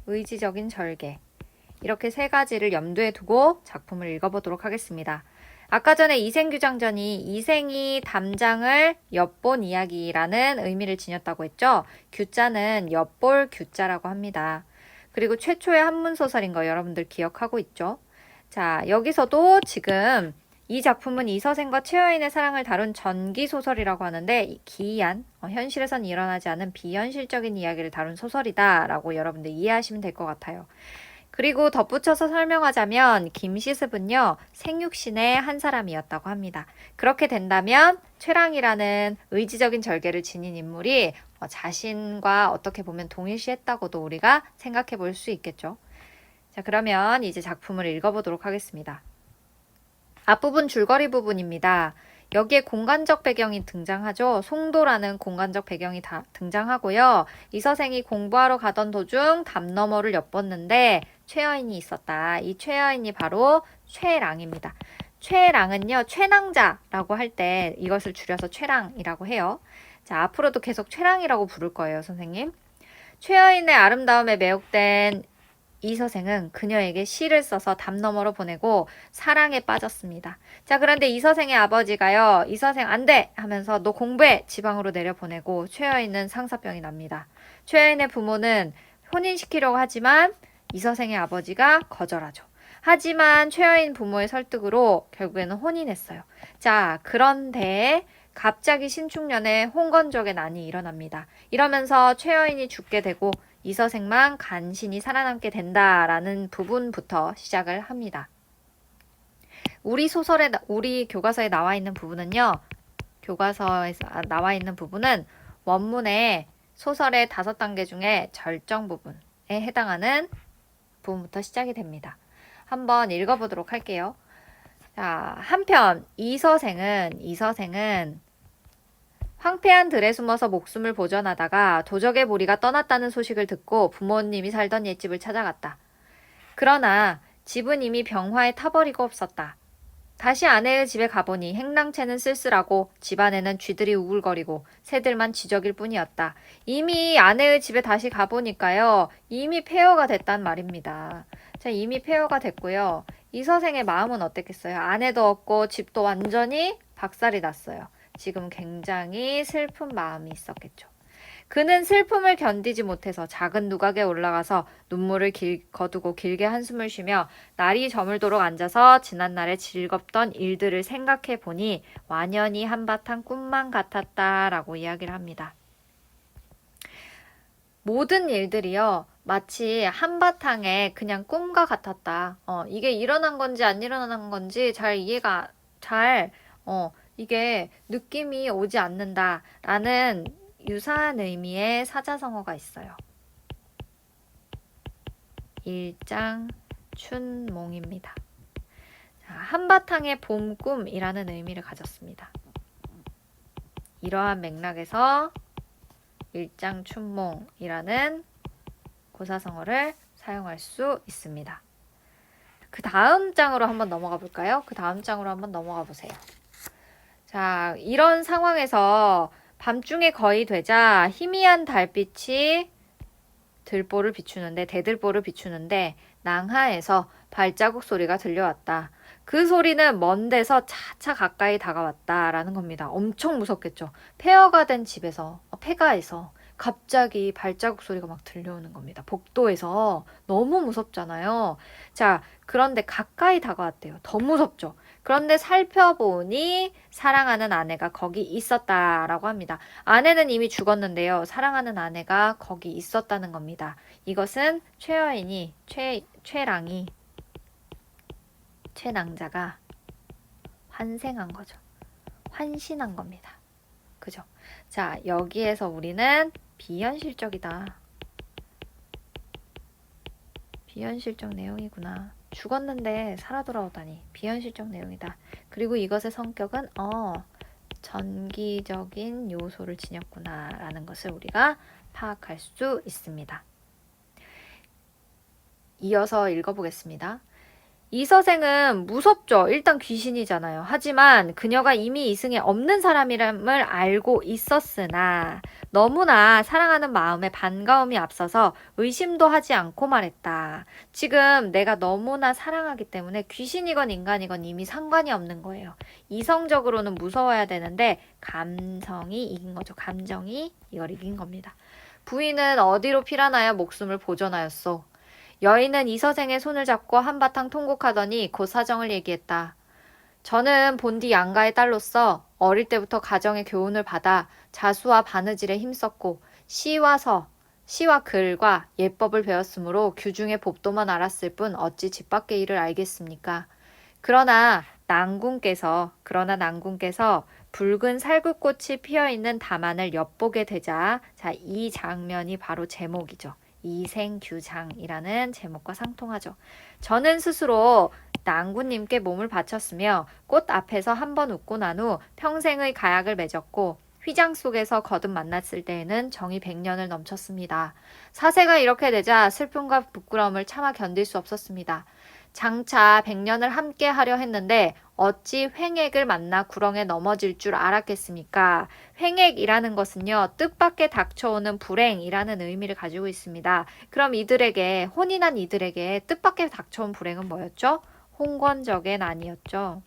의지적인 절개. 이렇게 세 가지를 염두에 두고 작품을 읽어보도록 하겠습니다. 아까 전에 이생규장전이 이생이 담장을 엿본 이야기라는 의미를 지녔다고 했죠. 규자는 엿볼 규자라고 합니다. 그리고 최초의 한문소설인 거 여러분들 기억하고 있죠? 자, 여기서도 지금 이 작품은 이서생과 최여인의 사랑을 다룬 전기소설이라고 하는데 기이한, 현실에선 일어나지 않은 비현실적인 이야기를 다룬 소설이다 라고 여러분들 이해하시면 될 것 같아요. 그리고 덧붙여서 설명하자면 김시습은요, 생육신의 한 사람이었다고 합니다. 그렇게 된다면 최랑이라는 의지적인 절개를 지닌 인물이 자신과 어떻게 보면 동일시했다고도 우리가 생각해 볼 수 있겠죠. 자, 그러면 이제 작품을 읽어보도록 하겠습니다. 앞부분 줄거리 부분입니다. 여기에 공간적 배경이 등장하죠. 송도라는 공간적 배경이 등장하고요. 이서생이 공부하러 가던 도중 담 너머를 엿봤는데 최여인이 있었다. 이 최여인이 바로 최랑입니다. 최랑은요, 최낭자라고 할 때 이것을 줄여서 최랑이라고 해요. 자, 앞으로도 계속 최랑이라고 부를 거예요, 선생님. 최여인의 아름다움에 매혹된 이서생은 그녀에게 시를 써서 담 너머로 보내고 사랑에 빠졌습니다. 자, 그런데 이서생의 아버지가요, 이서생 안 돼! 하면서 너 공부해! 지방으로 내려보내고 최여인은 상사병이 납니다. 최여인의 부모는 혼인시키려고 하지만 이서생의 아버지가 거절하죠. 하지만 최여인 부모의 설득으로 결국에는 혼인했어요. 자, 그런데 갑자기 신축년에 홍건적의 난이 일어납니다. 이러면서 최여인이 죽게 되고 이서생만 간신히 살아남게 된다라는 부분부터 시작을 합니다. 우리 교과서에 나와 있는 부분은요. 교과서에서 나와 있는 부분은 원문의 소설의 5단계 중에 절정 부분에 해당하는 부분부터 시작이 됩니다. 한번 읽어보도록 할게요. 자, 한편 이서생은 황폐한 들에 숨어서 목숨을 보존하다가 도적의 무리가 떠났다는 소식을 듣고 부모님이 살던 옛집을 찾아갔다. 그러나 집은 이미 병화에 타버리고 없었다. 다시 아내의 집에 가보니 행랑채는 쓸쓸하고 집안에는 쥐들이 우글거리고 새들만 지저길 뿐이었다. 이미 아내의 집에 다시 가보니까요. 이미 폐허가 됐단 말입니다. 자, 이미 폐허가 됐고요. 이서생의 마음은 어땠겠어요? 아내도 없고 집도 완전히 박살이 났어요. 지금 굉장히 슬픈 마음이 있었겠죠. 그는 슬픔을 견디지 못해서 작은 누각에 올라가서 눈물을 거두고 길게 한숨을 쉬며 날이 저물도록 앉아서 지난날의 즐겁던 일들을 생각해 보니 완연히 한바탕 꿈만 같았다라고 이야기를 합니다. 모든 일들이요. 마치 한바탕에 그냥 꿈과 같았다. 이게 일어난 건지 안 일어난 건지 이게 느낌이 오지 않는다라는 유사한 의미의 사자성어가 있어요. 일장춘몽입니다. 한바탕의 봄꿈이라는 의미를 가졌습니다. 이러한 맥락에서 일장춘몽이라는 고사성어를 사용할 수 있습니다. 그 다음 장으로 한번 넘어가 볼까요? 그 다음 장으로 한번 넘어가 보세요. 자, 이런 상황에서 밤중에 거의 되자 희미한 달빛이 대들보를 비추는데 낭하에서 발자국 소리가 들려왔다. 그 소리는 먼 데서 차차 가까이 다가왔다라는 겁니다. 엄청 무섭겠죠. 폐허가 된 집에서, 폐가에서 갑자기 발자국 소리가 막 들려오는 겁니다. 복도에서 너무 무섭잖아요. 자, 그런데 가까이 다가왔대요. 더 무섭죠. 그런데 살펴보니 사랑하는 아내가 거기 있었다라고 합니다. 아내는 이미 죽었는데요. 사랑하는 아내가 거기 있었다는 겁니다. 이것은 최낭자가 환생한 거죠. 환신한 겁니다. 그죠? 자, 여기에서 우리는 비현실적이다. 비현실적 내용이구나. 죽었는데 살아 돌아오다니. 비현실적 내용이다. 그리고 이것의 성격은 전기적인 요소를 지녔구나 라는 것을 우리가 파악할 수 있습니다. 이어서 읽어보겠습니다. 이서생은 무섭죠. 일단 귀신이잖아요. 하지만 그녀가 이미 이승에 없는 사람이람을 알고 있었으나 너무나 사랑하는 마음에 반가움이 앞서서 의심도 하지 않고 말했다. 지금 내가 너무나 사랑하기 때문에 귀신이건 인간이건 이미 상관이 없는 거예요. 이성적으로는 무서워야 되는데 감성이 이긴 거죠. 감정이 이걸 이긴 겁니다. 부인은 어디로 피라나야 목숨을 보존하였소. 여인은 이서생의 손을 잡고 한바탕 통곡하더니 곧 사정을 얘기했다. 저는 본디 양가의 딸로서 어릴 때부터 가정의 교훈을 받아 자수와 바느질에 힘썼고 시와 글과 예법을 배웠으므로 규중의 법도만 알았을 뿐 어찌 집 밖의 일을 알겠습니까? 그러나 난궁께서 붉은 살구꽃이 피어있는 다만을 엿보게 되자 이 장면이 바로 제목이죠. 이생규장이라는 제목과 상통하죠. 저는 스스로 난구님께 몸을 바쳤으며 꽃 앞에서 한번 웃고 난 후 평생의 가약을 맺었고 휘장 속에서 거듭 만났을 때에는 정이 100년을 넘쳤습니다. 사세가 이렇게 되자 슬픔과 부끄러움을 차마 견딜 수 없었습니다. 장차 백년을 함께 하려 했는데 어찌 횡액을 만나 구렁에 넘어질 줄 알았겠습니까? 횡액이라는 것은요, 뜻밖의 닥쳐오는 불행이라는 의미를 가지고 있습니다. 그럼 이들에게, 혼이 난 이들에게 뜻밖의 닥쳐온 불행은 뭐였죠? 홍건적의 난이었죠.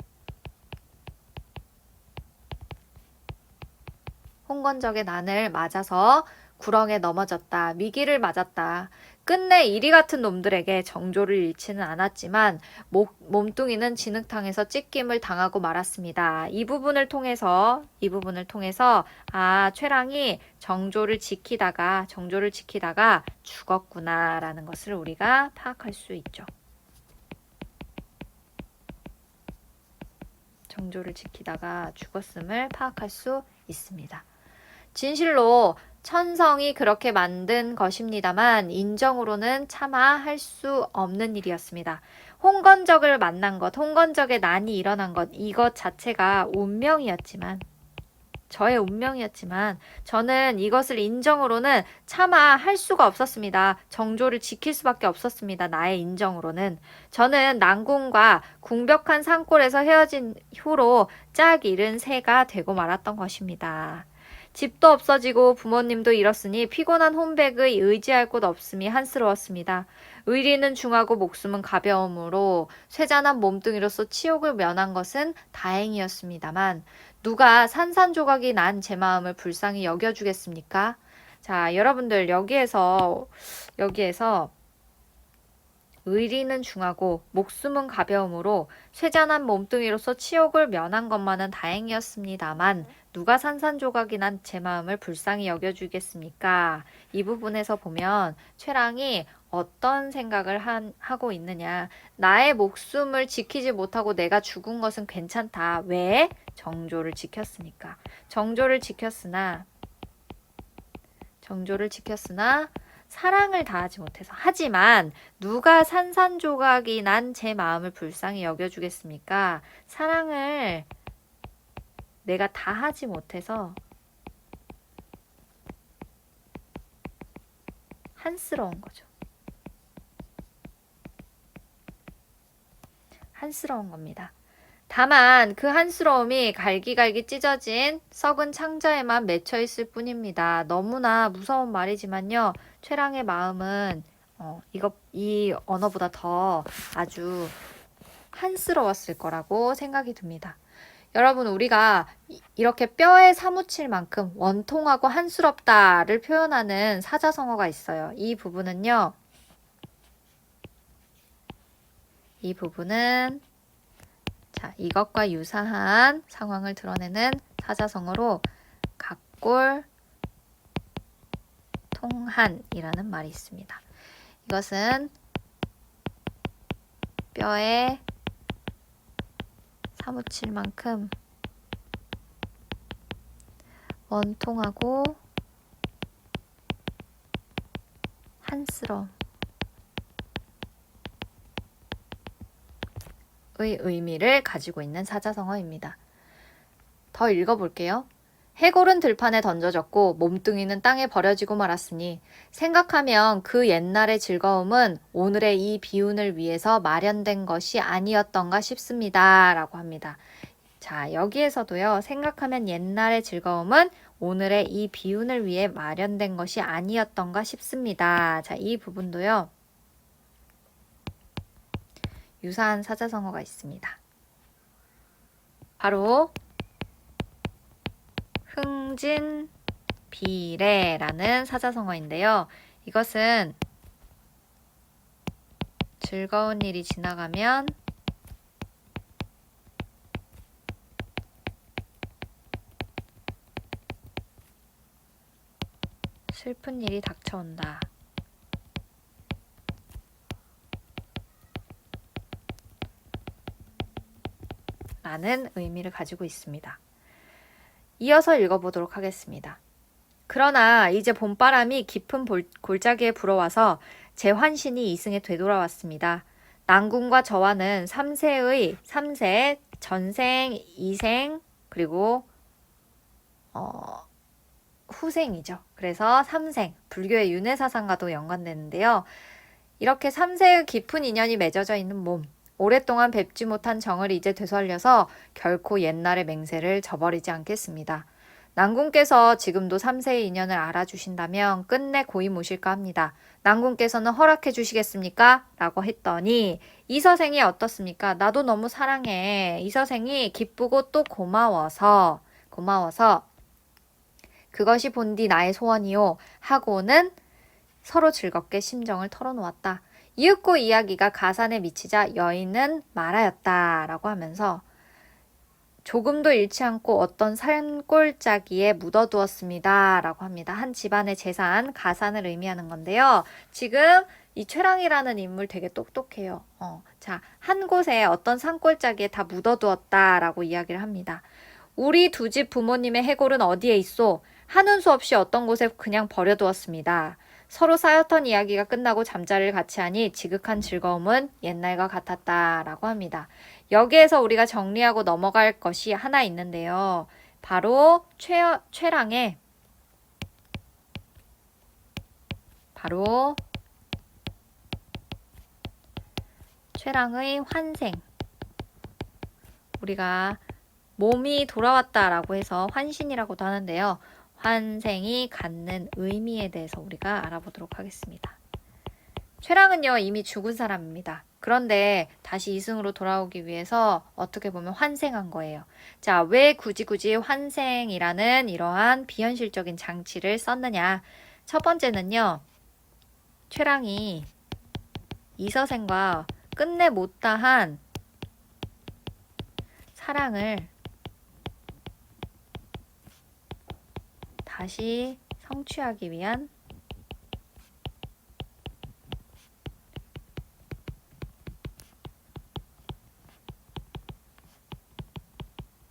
홍건적의 난을 맞아서 구렁에 넘어졌다. 위기를 맞았다. 끝내 이리 같은 놈들에게 정조를 잃지는 않았지만 몸뚱이는 진흙탕에서 찢김을 당하고 말았습니다. 이 부분을 통해서 최랑이 정조를 지키다가 죽었구나라는 것을 우리가 파악할 수 있죠. 정조를 지키다가 죽었음을 파악할 수 있습니다. 진실로 천성이 그렇게 만든 것입니다만 인정으로는 차마 할 수 없는 일이었습니다. 홍건적을 만난 것, 홍건적의 난이 일어난 것, 이것 자체가 운명이었지만, 저의 운명이었지만 저는 이것을 인정으로는 차마 할 수가 없었습니다. 정조를 지킬 수밖에 없었습니다. 나의 인정으로는. 저는 난궁과 궁벽한 산골에서 헤어진 후로 짝 잃은 새가 되고 말았던 것입니다. 집도 없어지고 부모님도 잃었으니 피곤한 혼백의 의지할 곳 없음이 한스러웠습니다. 의리는 중하고 목숨은 가벼움으로 쇠잔한 몸뚱이로서 치욕을 면한 것은 다행이었습니다만 누가 산산조각이 난 제 마음을 불쌍히 여겨주겠습니까? 자, 여러분들 여기에서 의리는 중하고 목숨은 가벼움으로 쇠잔한 몸뚱이로서 치욕을 면한 것만은 다행이었습니다만 누가 산산조각이 난 제 마음을 불쌍히 여겨주겠습니까? 이 부분에서 보면 최랑이 어떤 생각을 하고 있느냐. 나의 목숨을 지키지 못하고 내가 죽은 것은 괜찮다. 왜? 정조를 지켰으니까. 정조를 지켰으나 사랑을 다하지 못해서. 하지만 누가 산산조각이 난 제 마음을 불쌍히 여겨주겠습니까? 사랑을 내가 다 하지 못해서 한스러운 거죠. 한스러운 겁니다. 다만 그 한스러움이 갈기갈기 찢어진 썩은 창자에만 맺혀 있을 뿐입니다. 너무나 무서운 말이지만요. 최랑의 마음은 이 언어보다 더 아주 한스러웠을 거라고 생각이 듭니다. 여러분, 우리가 이렇게 뼈에 사무칠 만큼 원통하고 한스럽다를 표현하는 사자성어가 있어요. 이 부분은 자, 이것과 유사한 상황을 드러내는 사자성어로 각골통한이라는 말이 있습니다. 이것은 뼈에 사무칠 만큼 원통하고 한스러움 의 의미를 가지고 있는 사자성어입니다. 더 읽어볼게요. 해골은 들판에 던져졌고 몸뚱이는 땅에 버려지고 말았으니 생각하면 그 옛날의 즐거움은 오늘의 이 비운을 위해서 마련된 것이 아니었던가 싶습니다. 라고 합니다. 자, 여기에서도요. 생각하면 옛날의 즐거움은 오늘의 이 비운을 위해 마련된 것이 아니었던가 싶습니다. 자, 이 부분도요. 유사한 사자성어가 있습니다. 바로 흥진비례라는 사자성어인데요. 이것은 즐거운 일이 지나가면 슬픈 일이 닥쳐온다. 라는 의미를 가지고 있습니다. 이어서 읽어보도록 하겠습니다. 그러나 이제 봄바람이 깊은 골짜기에 불어와서 제 환신이 이승에 되돌아왔습니다. 난궁과 저와는 3세, 전생, 이생, 그리고 후생이죠. 그래서 3생, 불교의 윤회사상과도 연관되는데요. 이렇게 3세의 깊은 인연이 맺어져 있는 몸, 오랫동안 뵙지 못한 정을 이제 되살려서 결코 옛날의 맹세를 저버리지 않겠습니다. 난궁께서 지금도 3세의 인연을 알아주신다면 끝내 고이 모실까 합니다. 난궁께서는 허락해 주시겠습니까? 라고 했더니 이서생이 어떻습니까? 나도 너무 사랑해. 이서생이 기쁘고 또 고마워서 그것이 본디 나의 소원이요 하고는 서로 즐겁게 심정을 털어놓았다. 이윽고 이야기가 가산에 미치자 여인은 말하였다 라고 하면서 조금도 잃지 않고 어떤 산골짜기에 묻어두었습니다 라고 합니다. 한 집안의 재산, 가산을 의미하는 건데요. 지금 이 최랑이라는 인물 되게 똑똑해요. 자, 한 곳에 어떤 산골짜기에 다 묻어두었다 라고 이야기를 합니다. 우리 두 집 부모님의 해골은 어디에 있소? 하는 수 없이 어떤 곳에 그냥 버려두었습니다. 서로 쌓였던 이야기가 끝나고 잠자리를 같이 하니 지극한 즐거움은 옛날과 같았다라고 합니다. 여기에서 우리가 정리하고 넘어갈 것이 하나 있는데요. 바로 최랑의 환생. 우리가 몸이 돌아왔다라고 해서 환신이라고도 하는데요. 환생이 갖는 의미에 대해서 우리가 알아보도록 하겠습니다. 최랑은요, 이미 죽은 사람입니다. 그런데 다시 이승으로 돌아오기 위해서 어떻게 보면 환생한 거예요. 자, 왜 굳이 환생이라는 이러한 비현실적인 장치를 썼느냐? 첫 번째는요, 최랑이 이서생과 끝내 못다한 사랑을 다시 성취하기 위한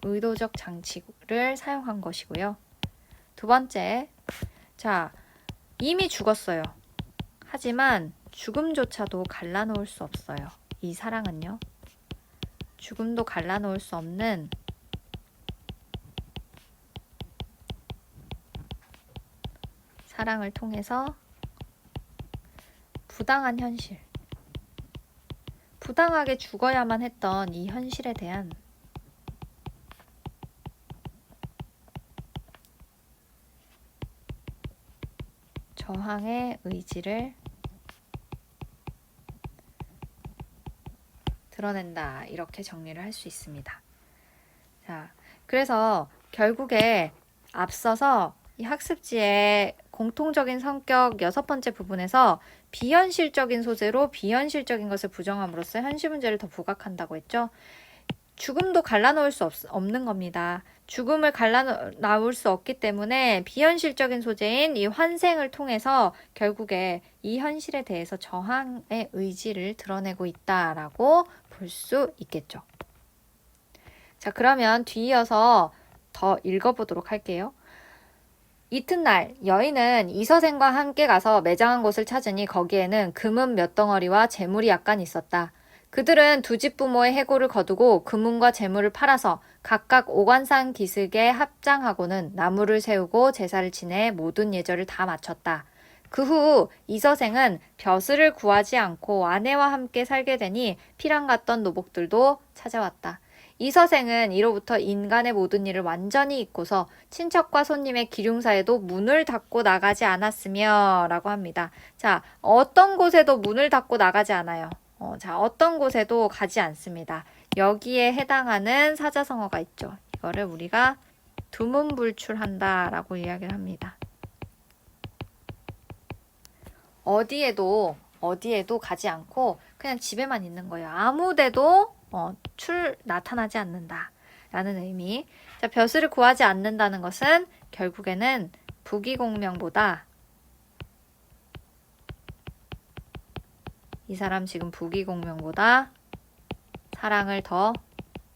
의도적 장치를 사용한 것이고요. 두 번째, 자, 이미 죽었어요. 하지만 죽음조차도 갈라놓을 수 없어요. 이 사랑은요. 죽음도 갈라놓을 수 없는 사랑을 통해서 부당한 현실, 부당하게 죽어야만 했던 이 현실에 대한 저항의 의지를 드러낸다. 이렇게 정리를 할 수 있습니다. 자, 그래서 결국에 앞서서 이 학습지의 공통적인 성격 6번째 부분에서 비현실적인 소재로 비현실적인 것을 부정함으로써 현실 문제를 더 부각한다고 했죠. 죽음도 갈라놓을 수 없는 겁니다. 죽음을 갈라놓을 수 없기 때문에 비현실적인 소재인 이 환생을 통해서 결국에 이 현실에 대해서 저항의 의지를 드러내고 있다라고 볼 수 있겠죠. 자, 그러면 뒤이어서 더 읽어보도록 할게요. 이튿날 여인은 이서생과 함께 가서 매장한 곳을 찾으니 거기에는 금은 몇 덩어리와 재물이 약간 있었다. 그들은 두 집 부모의 해고를 거두고 금은과 재물을 팔아서 각각 오관산 기슭에 합장하고는 나무를 세우고 제사를 지내 모든 예절을 다 마쳤다. 그 후 이서생은 벼슬을 구하지 않고 아내와 함께 살게 되니 피랑 같던 노복들도 찾아왔다. 이서생은 이로부터 인간의 모든 일을 완전히 잊고서 친척과 손님의 기륭사에도 문을 닫고 나가지 않았으며 라고 합니다. 자, 어떤 곳에도 문을 닫고 나가지 않아요. 자, 어떤 곳에도 가지 않습니다. 여기에 해당하는 사자성어가 있죠. 이거를 우리가 두문불출한다 라고 이야기를 합니다. 어디에도 가지 않고 그냥 집에만 있는 거예요. 아무데도 나타나지 않는다 라는 의미. 자, 벼슬을 구하지 않는다는 것은 결국에는 부귀공명보다 이 사람 지금 부귀공명보다 사랑을 더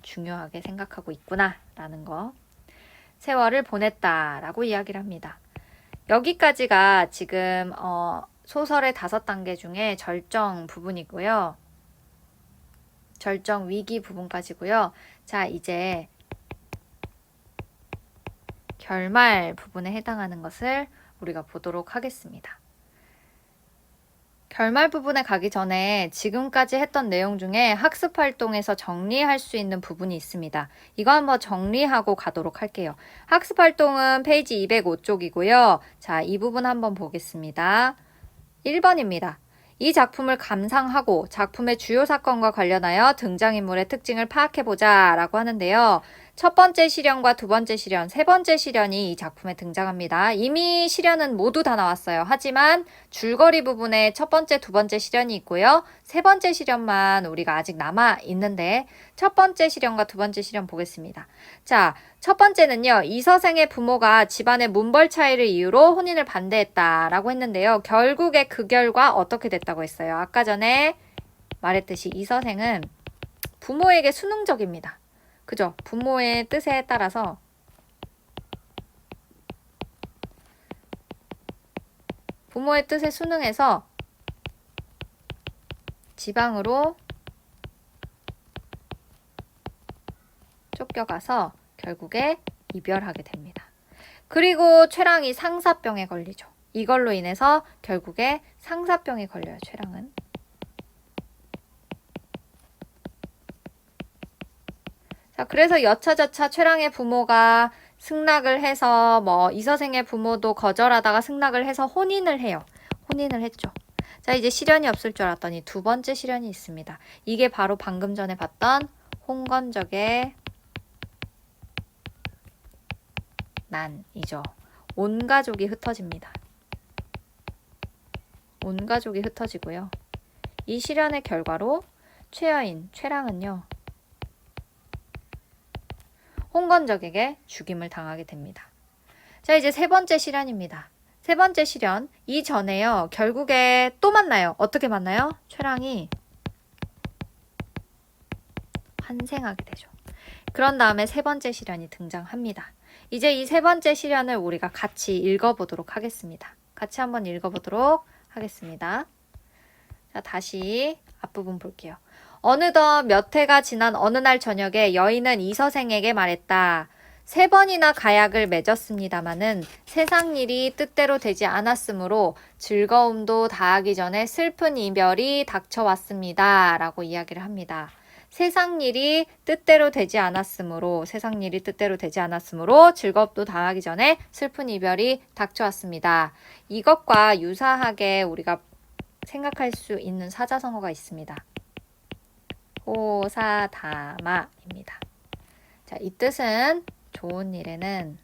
중요하게 생각하고 있구나 라는 거. 세월을 보냈다 라고 이야기를 합니다. 여기까지가 지금 소설의 5단계 중에 절정 부분이고요. 절정 위기 부분까지고요. 자, 이제 결말 부분에 해당하는 것을 우리가 보도록 하겠습니다. 결말 부분에 가기 전에 지금까지 했던 내용 중에 학습 활동에서 정리할 수 있는 부분이 있습니다. 이거 한번 정리하고 가도록 할게요. 학습 활동은 페이지 205쪽이고요. 자, 이 부분 한번 보겠습니다. 1번입니다. 이 작품을 감상하고 작품의 주요 사건과 관련하여 등장인물의 특징을 파악해보자 라고 하는데요. 첫 번째 시련과 두 번째 시련, 세 번째 시련이 이 작품에 등장합니다. 이미 시련은 모두 다 나왔어요. 하지만 줄거리 부분에 첫 번째, 두 번째 시련이 있고요. 세 번째 시련만 우리가 아직 남아 있는데 첫 번째 시련과 두 번째 시련 보겠습니다. 자, 첫 번째는요. 이서생의 부모가 집안의 문벌 차이를 이유로 혼인을 반대했다라고 했는데요. 결국에 그 결과 어떻게 됐다고 했어요. 아까 전에 말했듯이 이서생은 부모에게 순응적입니다. 그죠? 부모의 뜻에 따라서 부모의 뜻에 순응해서 지방으로 쫓겨가서 결국에 이별하게 됩니다. 그리고 최랑이 상사병에 걸리죠. 이걸로 인해서 결국에 상사병에 걸려요. 최랑은. 자, 그래서 여차저차 최랑의 부모가 승낙을 해서 이서생의 부모도 거절하다가 승낙을 해서 혼인을 해요. 혼인을 했죠. 자, 이제 시련이 없을 줄 알았더니 두 번째 시련이 있습니다. 이게 바로 방금 전에 봤던 홍건적의 난이죠. 온 가족이 흩어집니다. 온 가족이 흩어지고요. 이 시련의 결과로 최여인, 최랑은요. 홍건적에게 죽임을 당하게 됩니다. 자, 이제 세 번째 시련입니다. 세 번째 시련, 이전에요. 결국에 또 만나요. 어떻게 만나요? 최랑이 환생하게 되죠. 그런 다음에 세 번째 시련이 등장합니다. 이제 이 세 번째 시련을 우리가 같이 읽어보도록 하겠습니다. 같이 한번 읽어보도록 하겠습니다. 자, 다시 앞부분 볼게요. 어느덧 몇 해가 지난 어느 날 저녁에 여인은 이서생에게 말했다. 3번이나 가약을 맺었습니다마는 세상 일이 뜻대로 되지 않았으므로 즐거움도 다하기 전에 슬픈 이별이 닥쳐왔습니다. 라고 이야기를 합니다. 세상 일이 뜻대로 되지 않았으므로 즐겁도 다하기 전에 슬픈 이별이 닥쳐왔습니다. 이것과 유사하게 우리가 생각할 수 있는 사자성어가 있습니다. 호사다마입니다. 자, 이 뜻은 좋은 일에는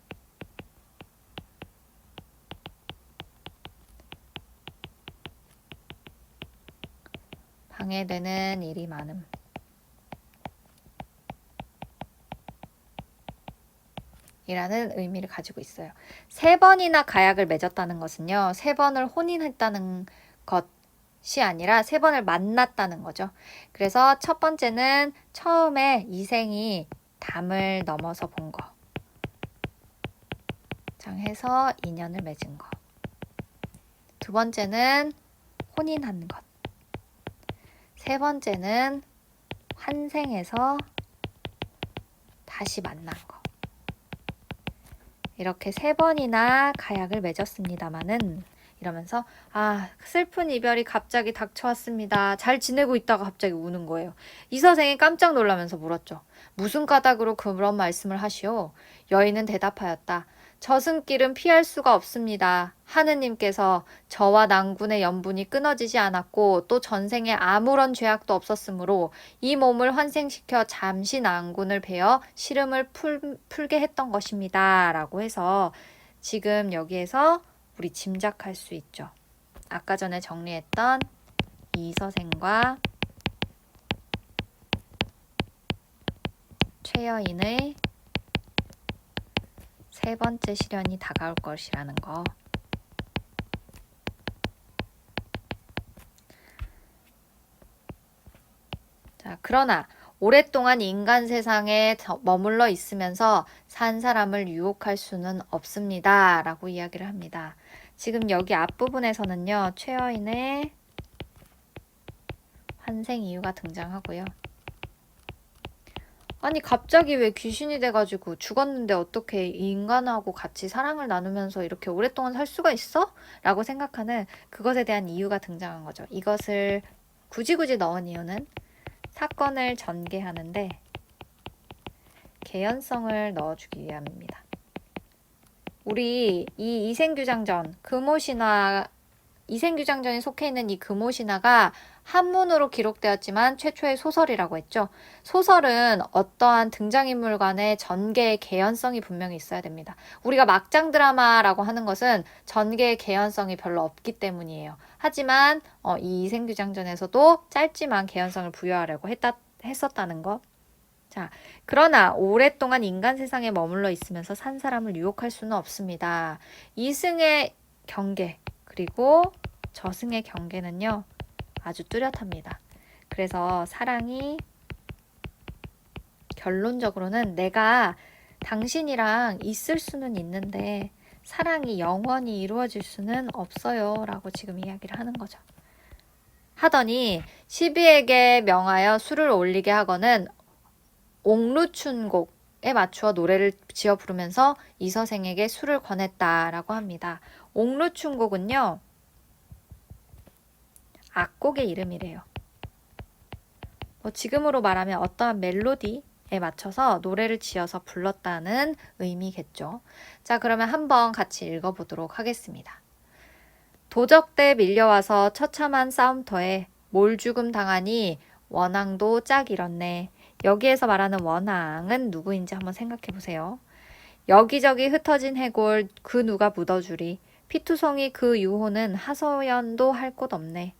방해되는 일이 많음. 이라는 의미를 가지고 있어요. 3번이나 가약을 맺었다는 것은요. 3번을 혼인했다는 것이 아니라 3번을 만났다는 거죠. 그래서 첫 번째는 처음에 이생이 담을 넘어서 본 거. 장해서 인연을 맺은 거. 두 번째는 혼인한 것. 세 번째는 환생해서 다시 만난 거. 이렇게 3번이나 가약을 맺었습니다마는 이러면서 슬픈 이별이 갑자기 닥쳐왔습니다. 잘 지내고 있다가 갑자기 우는 거예요. 이서생이 깜짝 놀라면서 물었죠. 무슨 까닭으로 그런 말씀을 하시오? 여인은 대답하였다. 저승길은 피할 수가 없습니다. 하느님께서 저와 낭군의 연분이 끊어지지 않았고 또 전생에 아무런 죄악도 없었으므로 이 몸을 환생시켜 잠시 낭군을 베어 시름을 풀게 했던 것입니다. 라고 해서 지금 여기에서 우리 짐작할 수 있죠. 아까 전에 정리했던 이서생과 최여인의 세 번째 시련이 다가올 것이라는 거. 자, 그러나 오랫동안 인간 세상에 머물러 있으면서 산 사람을 유혹할 수는 없습니다. 라고 이야기를 합니다. 지금 여기 앞부분에서는요. 최여인의 환생 이유가 등장하고요. 아니, 갑자기 왜 귀신이 돼가지고 죽었는데 어떻게 이 인간하고 같이 사랑을 나누면서 이렇게 오랫동안 살 수가 있어? 라고 생각하는 그것에 대한 이유가 등장한 거죠. 이것을 굳이 넣은 이유는 사건을 전개하는데 개연성을 넣어주기 위함입니다. 우리 이 이생규장전, 이생규장전이 속해 있는 이 금오신화가 한문으로 기록되었지만 최초의 소설이라고 했죠. 소설은 어떠한 등장인물 간의 전개의 개연성이 분명히 있어야 됩니다. 우리가 막장 드라마라고 하는 것은 전개의 개연성이 별로 없기 때문이에요. 하지만 이 이생규장전에서도 짧지만 개연성을 부여하려고 했었다는 것. 자, 그러나 오랫동안 인간 세상에 머물러 있으면서 산 사람을 유혹할 수는 없습니다. 이승의 경계, 그리고 저승의 경계는요, 아주 뚜렷합니다. 그래서 사랑이 결론적으로는 내가 당신이랑 있을 수는 있는데 사랑이 영원히 이루어질 수는 없어요. 라고 지금 이야기를 하는 거죠. 하더니 시비에게 명하여 술을 올리게 하거는 옥루춘곡에 맞추어 노래를 지어 부르면서 이서생에게 술을 권했다라고 합니다. 옥루춘곡은요, 악곡의 이름이래요. 지금으로 말하면 어떠한 멜로디에 맞춰서 노래를 지어서 불렀다는 의미겠죠. 자, 그러면 한번 같이 읽어보도록 하겠습니다. 도적대 밀려와서 처참한 싸움터에 몰죽음 당하니 원앙도 짝 잃었네. 여기에서 말하는 원앙은 누구인지 한번 생각해 보세요. 여기저기 흩어진 해골 그 누가 묻어주리. 피투성이 그 유호는 하소연도 할 곳 없네.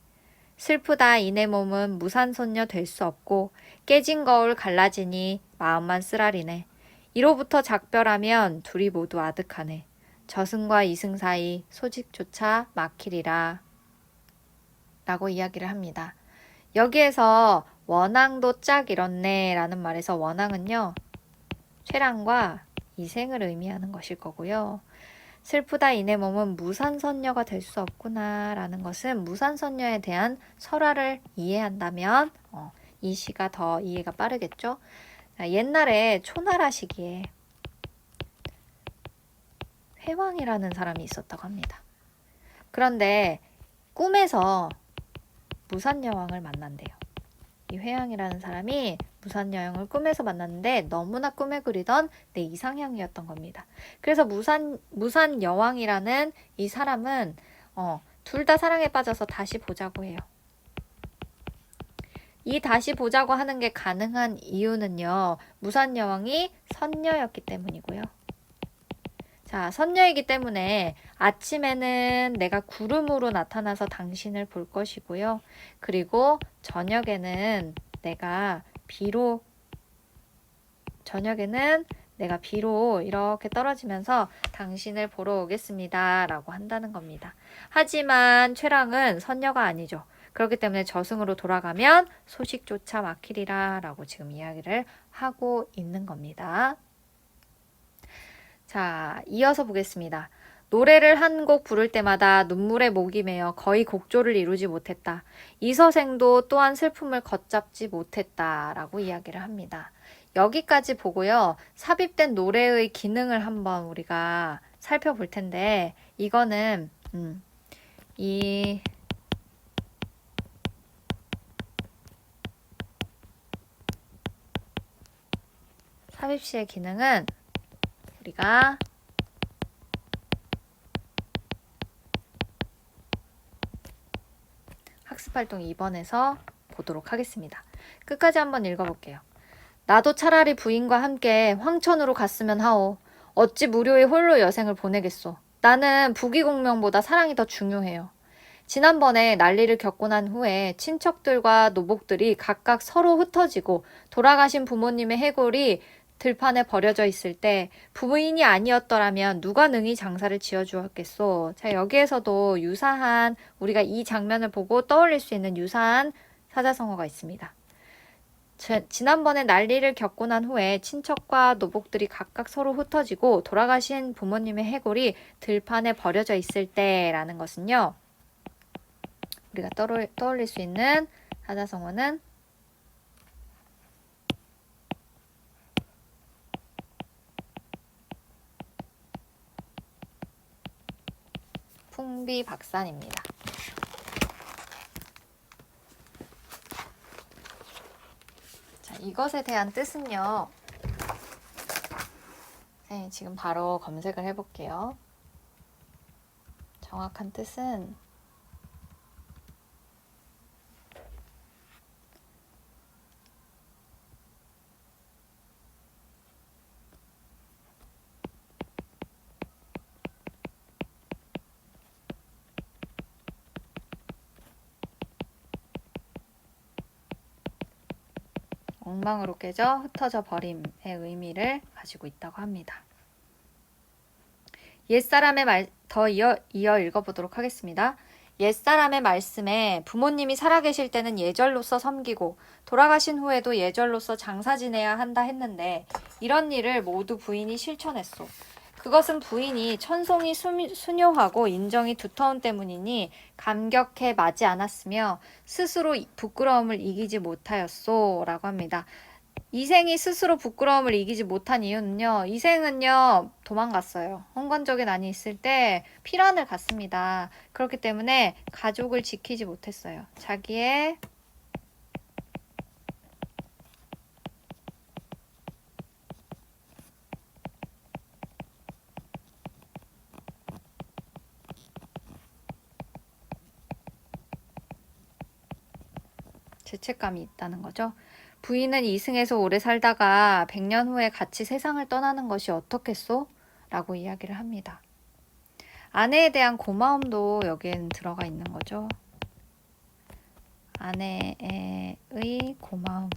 슬프다 이내 몸은 무산손녀 될 수 없고 깨진 거울 갈라지니 마음만 쓰라리네. 이로부터 작별하면 둘이 모두 아득하네. 저승과 이승 사이 소식조차 막히리라. 라고 이야기를 합니다. 여기에서 원앙도 짝 잃었네 라는 말에서 원앙은요, 쇠랑과 이생을 의미하는 것일 거고요. 슬프다 이내 몸은 무산선녀가 될 수 없구나 라는 것은 무산선녀에 대한 설화를 이해한다면 이 시가 더 이해가 빠르겠죠. 옛날에 초나라 시기에 회왕이라는 사람이 있었다고 합니다. 그런데 꿈에서 무산여왕을 만난대요. 이 회왕이라는 사람이 무산여왕을 꿈에서 만났는데 너무나 꿈에 그리던 내 이상형이었던 겁니다. 그래서 무산여왕이라는 이 사람은 둘 다 사랑에 빠져서 다시 보자고 해요. 이 다시 보자고 하는 게 가능한 이유는요, 무산여왕이 선녀였기 때문이고요. 자, 선녀이기 때문에 아침에는 내가 구름으로 나타나서 당신을 볼 것이고요. 그리고 저녁에는 내가 비로 이렇게 떨어지면서 당신을 보러 오겠습니다. 라고 한다는 겁니다. 하지만 최랑은 선녀가 아니죠. 그렇기 때문에 저승으로 돌아가면 소식조차 막히리라 라고 지금 이야기를 하고 있는 겁니다. 자, 이어서 보겠습니다. 노래를 한 곡 부를 때마다 눈물에 목이 메어 거의 곡조를 이루지 못했다. 이서생도 또한 슬픔을 걷잡지 못했다. 라고 이야기를 합니다. 여기까지 보고요. 삽입된 노래의 기능을 한번 우리가 살펴볼 텐데, 이거는 이 삽입시의 기능은 우리가 학습활동 2번에서 보도록 하겠습니다. 끝까지 한번 읽어볼게요. 나도 차라리 부인과 함께 황천으로 갔으면 하오. 어찌 무료의 홀로 여생을 보내겠소. 나는 부귀공명보다 사랑이 더 중요해요. 지난번에 난리를 겪고 난 후에 친척들과 노복들이 각각 서로 흩어지고 돌아가신 부모님의 해골이 들판에 버려져 있을 때 부인이 아니었더라면 누가 능히 장사를 지어주었겠소. 자, 여기에서도 유사한, 우리가 이 장면을 보고 떠올릴 수 있는 유사한 사자성어가 있습니다. 지난번에 난리를 겪고 난 후에 친척과 노복들이 각각 서로 흩어지고 돌아가신 부모님의 해골이 들판에 버려져 있을 때라는 것은요, 우리가 떠올릴 수 있는 사자성어는 풍비박산입니다. 자, 이것에 대한 뜻은요. 네, 지금 바로 검색을 해볼게요. 정확한 뜻은 엉망으로 깨져 흩어져 버림의 의미를 가지고 있다고 합니다. 옛사람의 말 더 이어 읽어보도록 하겠습니다. 옛사람의 말씀에 부모님이 살아계실 때는 예절로서 섬기고 돌아가신 후에도 예절로서 장사 지내야 한다 했는데 이런 일을 모두 부인이 실천했소. 그것은 부인이 천송이 순요하고 인정이 두터운 때문이니 감격해 마지 않았으며 스스로 부끄러움을 이기지 못하였소 라고 합니다. 이생이 스스로 부끄러움을 이기지 못한 이유는요. 이생은요. 도망갔어요. 홍건적에 난이 있을 때 피란을 갔습니다. 그렇기 때문에 가족을 지키지 못했어요. 자기의 죄책감이 있다는 거죠. 부인은 이승에서 오래 살다가 100년 후에 같이 세상을 떠나는 것이 어떻겠소? 라고 이야기를 합니다. 아내에 대한 고마움도 여기에는 들어가 있는 거죠. 아내의 고마움.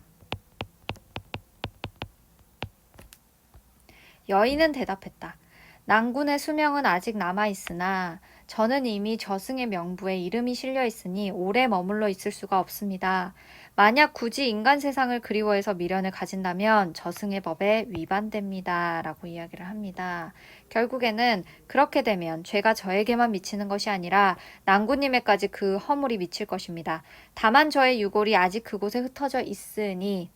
여인은 대답했다. 낭군의 수명은 아직 남아있으나 저는 이미 저승의 명부에 이름이 실려 있으니 오래 머물러 있을 수가 없습니다. 만약 굳이 인간 세상을 그리워해서 미련을 가진다면 저승의 법에 위반됩니다. 라고 이야기를 합니다. 결국에는 그렇게 되면 죄가 저에게만 미치는 것이 아니라 낭군님에까지 그 허물이 미칠 것입니다. 다만 저의 유골이 아직 그곳에 흩어져 있으니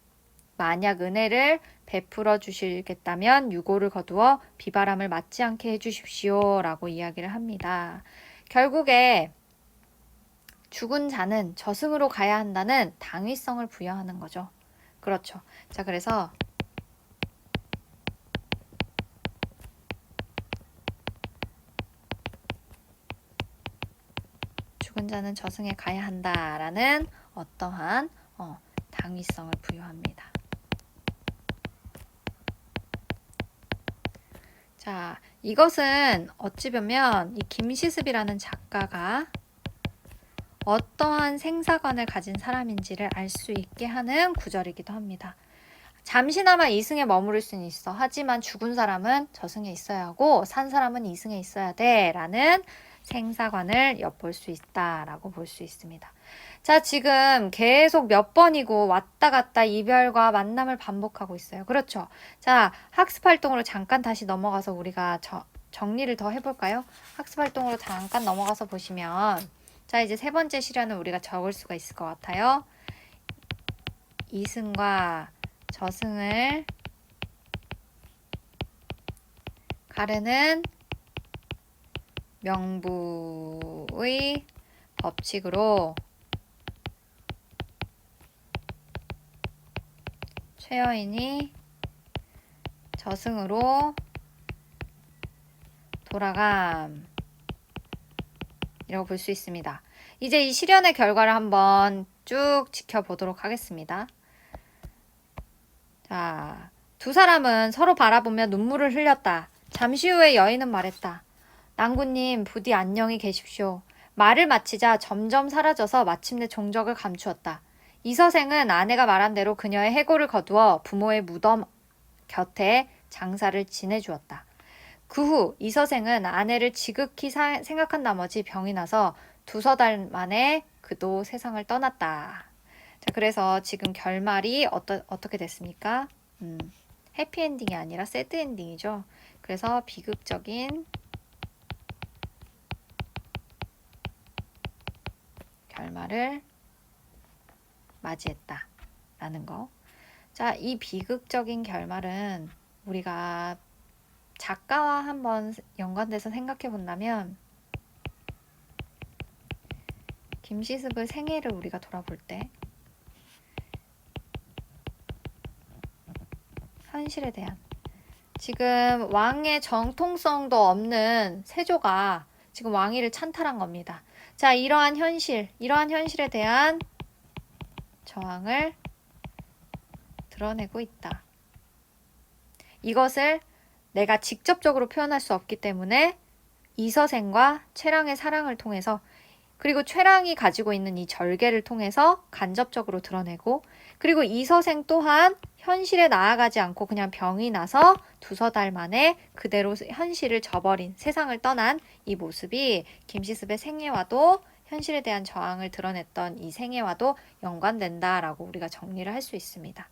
만약 은혜를 베풀어 주시겠다면 유골을 거두어 비바람을 맞지 않게 해주십시오 라고 이야기를 합니다. 결국에 죽은 자는 저승으로 가야 한다는 당위성을 부여하는 거죠. 그렇죠. 자, 그래서 죽은 자는 저승에 가야 한다라는 어떠한 당위성을 부여합니다. 자, 이것은 어찌 보면 이 김시습이라는 작가가 어떠한 생사관을 가진 사람인지를 알 수 있게 하는 구절이기도 합니다. 잠시나마 이승에 머무를 수는 있어. 하지만 죽은 사람은 저승에 있어야 하고 산 사람은 이승에 있어야 돼 라는 생사관을 엿볼 수 있다라고 볼 수 있습니다. 자, 지금 계속 몇 번이고 왔다 갔다 이별과 만남을 반복하고 있어요. 그렇죠? 자, 학습활동으로 잠깐 다시 넘어가서 우리가 정리를 더 해볼까요? 학습활동으로 잠깐 넘어가서 보시면 자, 이제 세 번째 시련은 우리가 적을 수가 있을 것 같아요. 이승과 저승을 가르는 명부의 법칙으로 최여인이 저승으로 돌아감 이라고 볼 수 있습니다. 이제 이 실현의 결과를 한번 쭉 지켜보도록 하겠습니다. 자, 두 사람은 서로 바라보며 눈물을 흘렸다. 잠시 후에 여인은 말했다. 낭군님, 부디 안녕히 계십시오. 말을 마치자 점점 사라져서 마침내 종적을 감추었다. 이서생은 아내가 말한 대로 그녀의 해골을 거두어 부모의 무덤 곁에 장사를 지내주었다. 그 후 이서생은 아내를 지극히 생각한 나머지 병이 나서 두서 달 만에 그도 세상을 떠났다. 자, 그래서 지금 결말이 어떻게 됐습니까? 해피엔딩이 아니라 새드엔딩이죠. 그래서 비극적인 결말을 맞이했다라는 거. 자, 이 비극적인 결말은 우리가 작가와 한번 연관돼서 생각해 본다면 김시습의 생애를 우리가 돌아볼 때 현실에 대한 지금 왕의 정통성도 없는 세조가 지금 왕위를 찬탈한 겁니다. 자, 이러한 현실에 대한 저항을 드러내고 있다. 이것을 내가 직접적으로 표현할 수 없기 때문에 이서생과 최랑의 사랑을 통해서 그리고 최랑이 가지고 있는 이 절개를 통해서 간접적으로 드러내고 그리고 이서생 또한 현실에 나아가지 않고 그냥 병이 나서 두서 달 만에 그대로 현실을 저버린 세상을 떠난 이 모습이 김시습의 생애와도 현실에 대한 저항을 드러냈던 이 생애와도 연관된다라고 우리가 정리를 할 수 있습니다.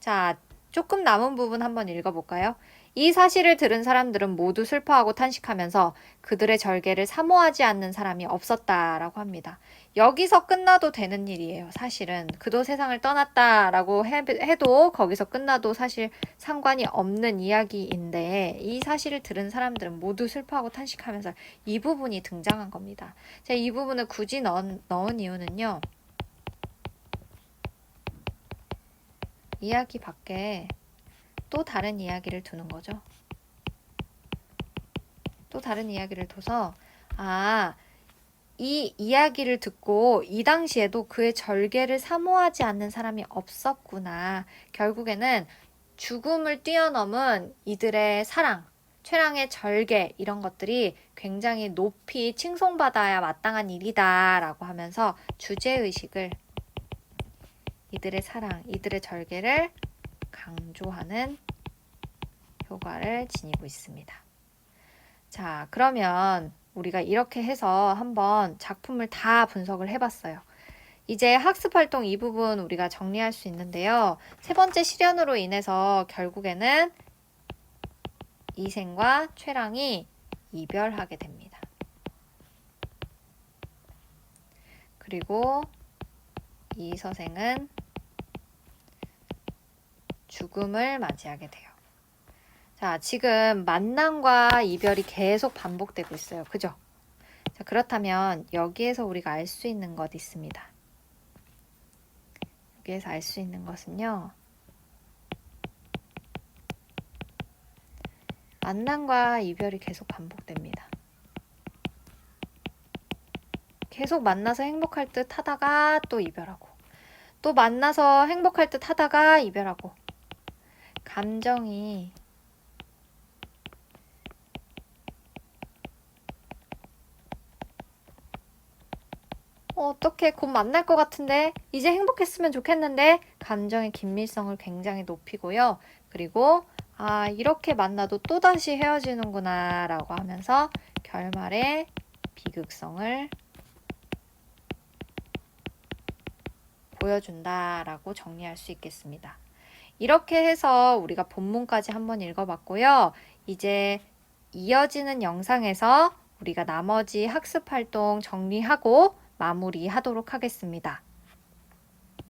자, 조금 남은 부분 한번 읽어볼까요? 이 사실을 들은 사람들은 모두 슬퍼하고 탄식하면서 그들의 절개를 사모하지 않는 사람이 없었다라고 합니다. 여기서 끝나도 되는 일이에요. 사실은 그도 세상을 떠났다라고 해도 거기서 끝나도 사실 상관이 없는 이야기인데 이 사실을 들은 사람들은 모두 슬퍼하고 탄식하면서 이 부분이 등장한 겁니다. 제가 이 부분을 굳이 넣은 이유는요. 이야기 밖에 또 다른 이야기를 두는 거죠. 또 다른 이야기를 둬서 이 이야기를 듣고 이 당시에도 그의 절개를 사모하지 않는 사람이 없었구나. 결국에는 죽음을 뛰어넘은 이들의 사랑, 최랑의 절개 이런 것들이 굉장히 높이 칭송받아야 마땅한 일이다 라고 하면서 주제의식을 이들의 사랑, 이들의 절개를 강조하는 효과를 지니고 있습니다. 자, 그러면 우리가 이렇게 해서 한번 작품을 다 분석을 해봤어요. 이제 학습활동 이 부분 우리가 정리할 수 있는데요. 세 번째 실현으로 인해서 결국에는 이생과 최랑이 이별하게 됩니다. 그리고 이서생은 죽음을 맞이하게 돼요. 자, 지금 만남과 이별이 계속 반복되고 있어요. 그죠? 자, 그렇다면 여기에서 우리가 알 수 있는 것 있습니다. 여기에서 알 수 있는 것은요. 만남과 이별이 계속 반복됩니다. 계속 만나서 행복할 듯 하다가 또 이별하고 또 만나서 행복할 듯 하다가 이별하고 감정이 어떻게 곧 만날 것 같은데 이제 행복했으면 좋겠는데 감정의 긴밀성을 굉장히 높이고요. 그리고 이렇게 만나도 또다시 헤어지는구나 라고 하면서 결말의 비극성을 보여준다라고 정리할 수 있겠습니다. 이렇게 해서 우리가 본문까지 한번 읽어봤고요. 이제 이어지는 영상에서 우리가 나머지 학습활동 정리하고 마무리하도록 하겠습니다.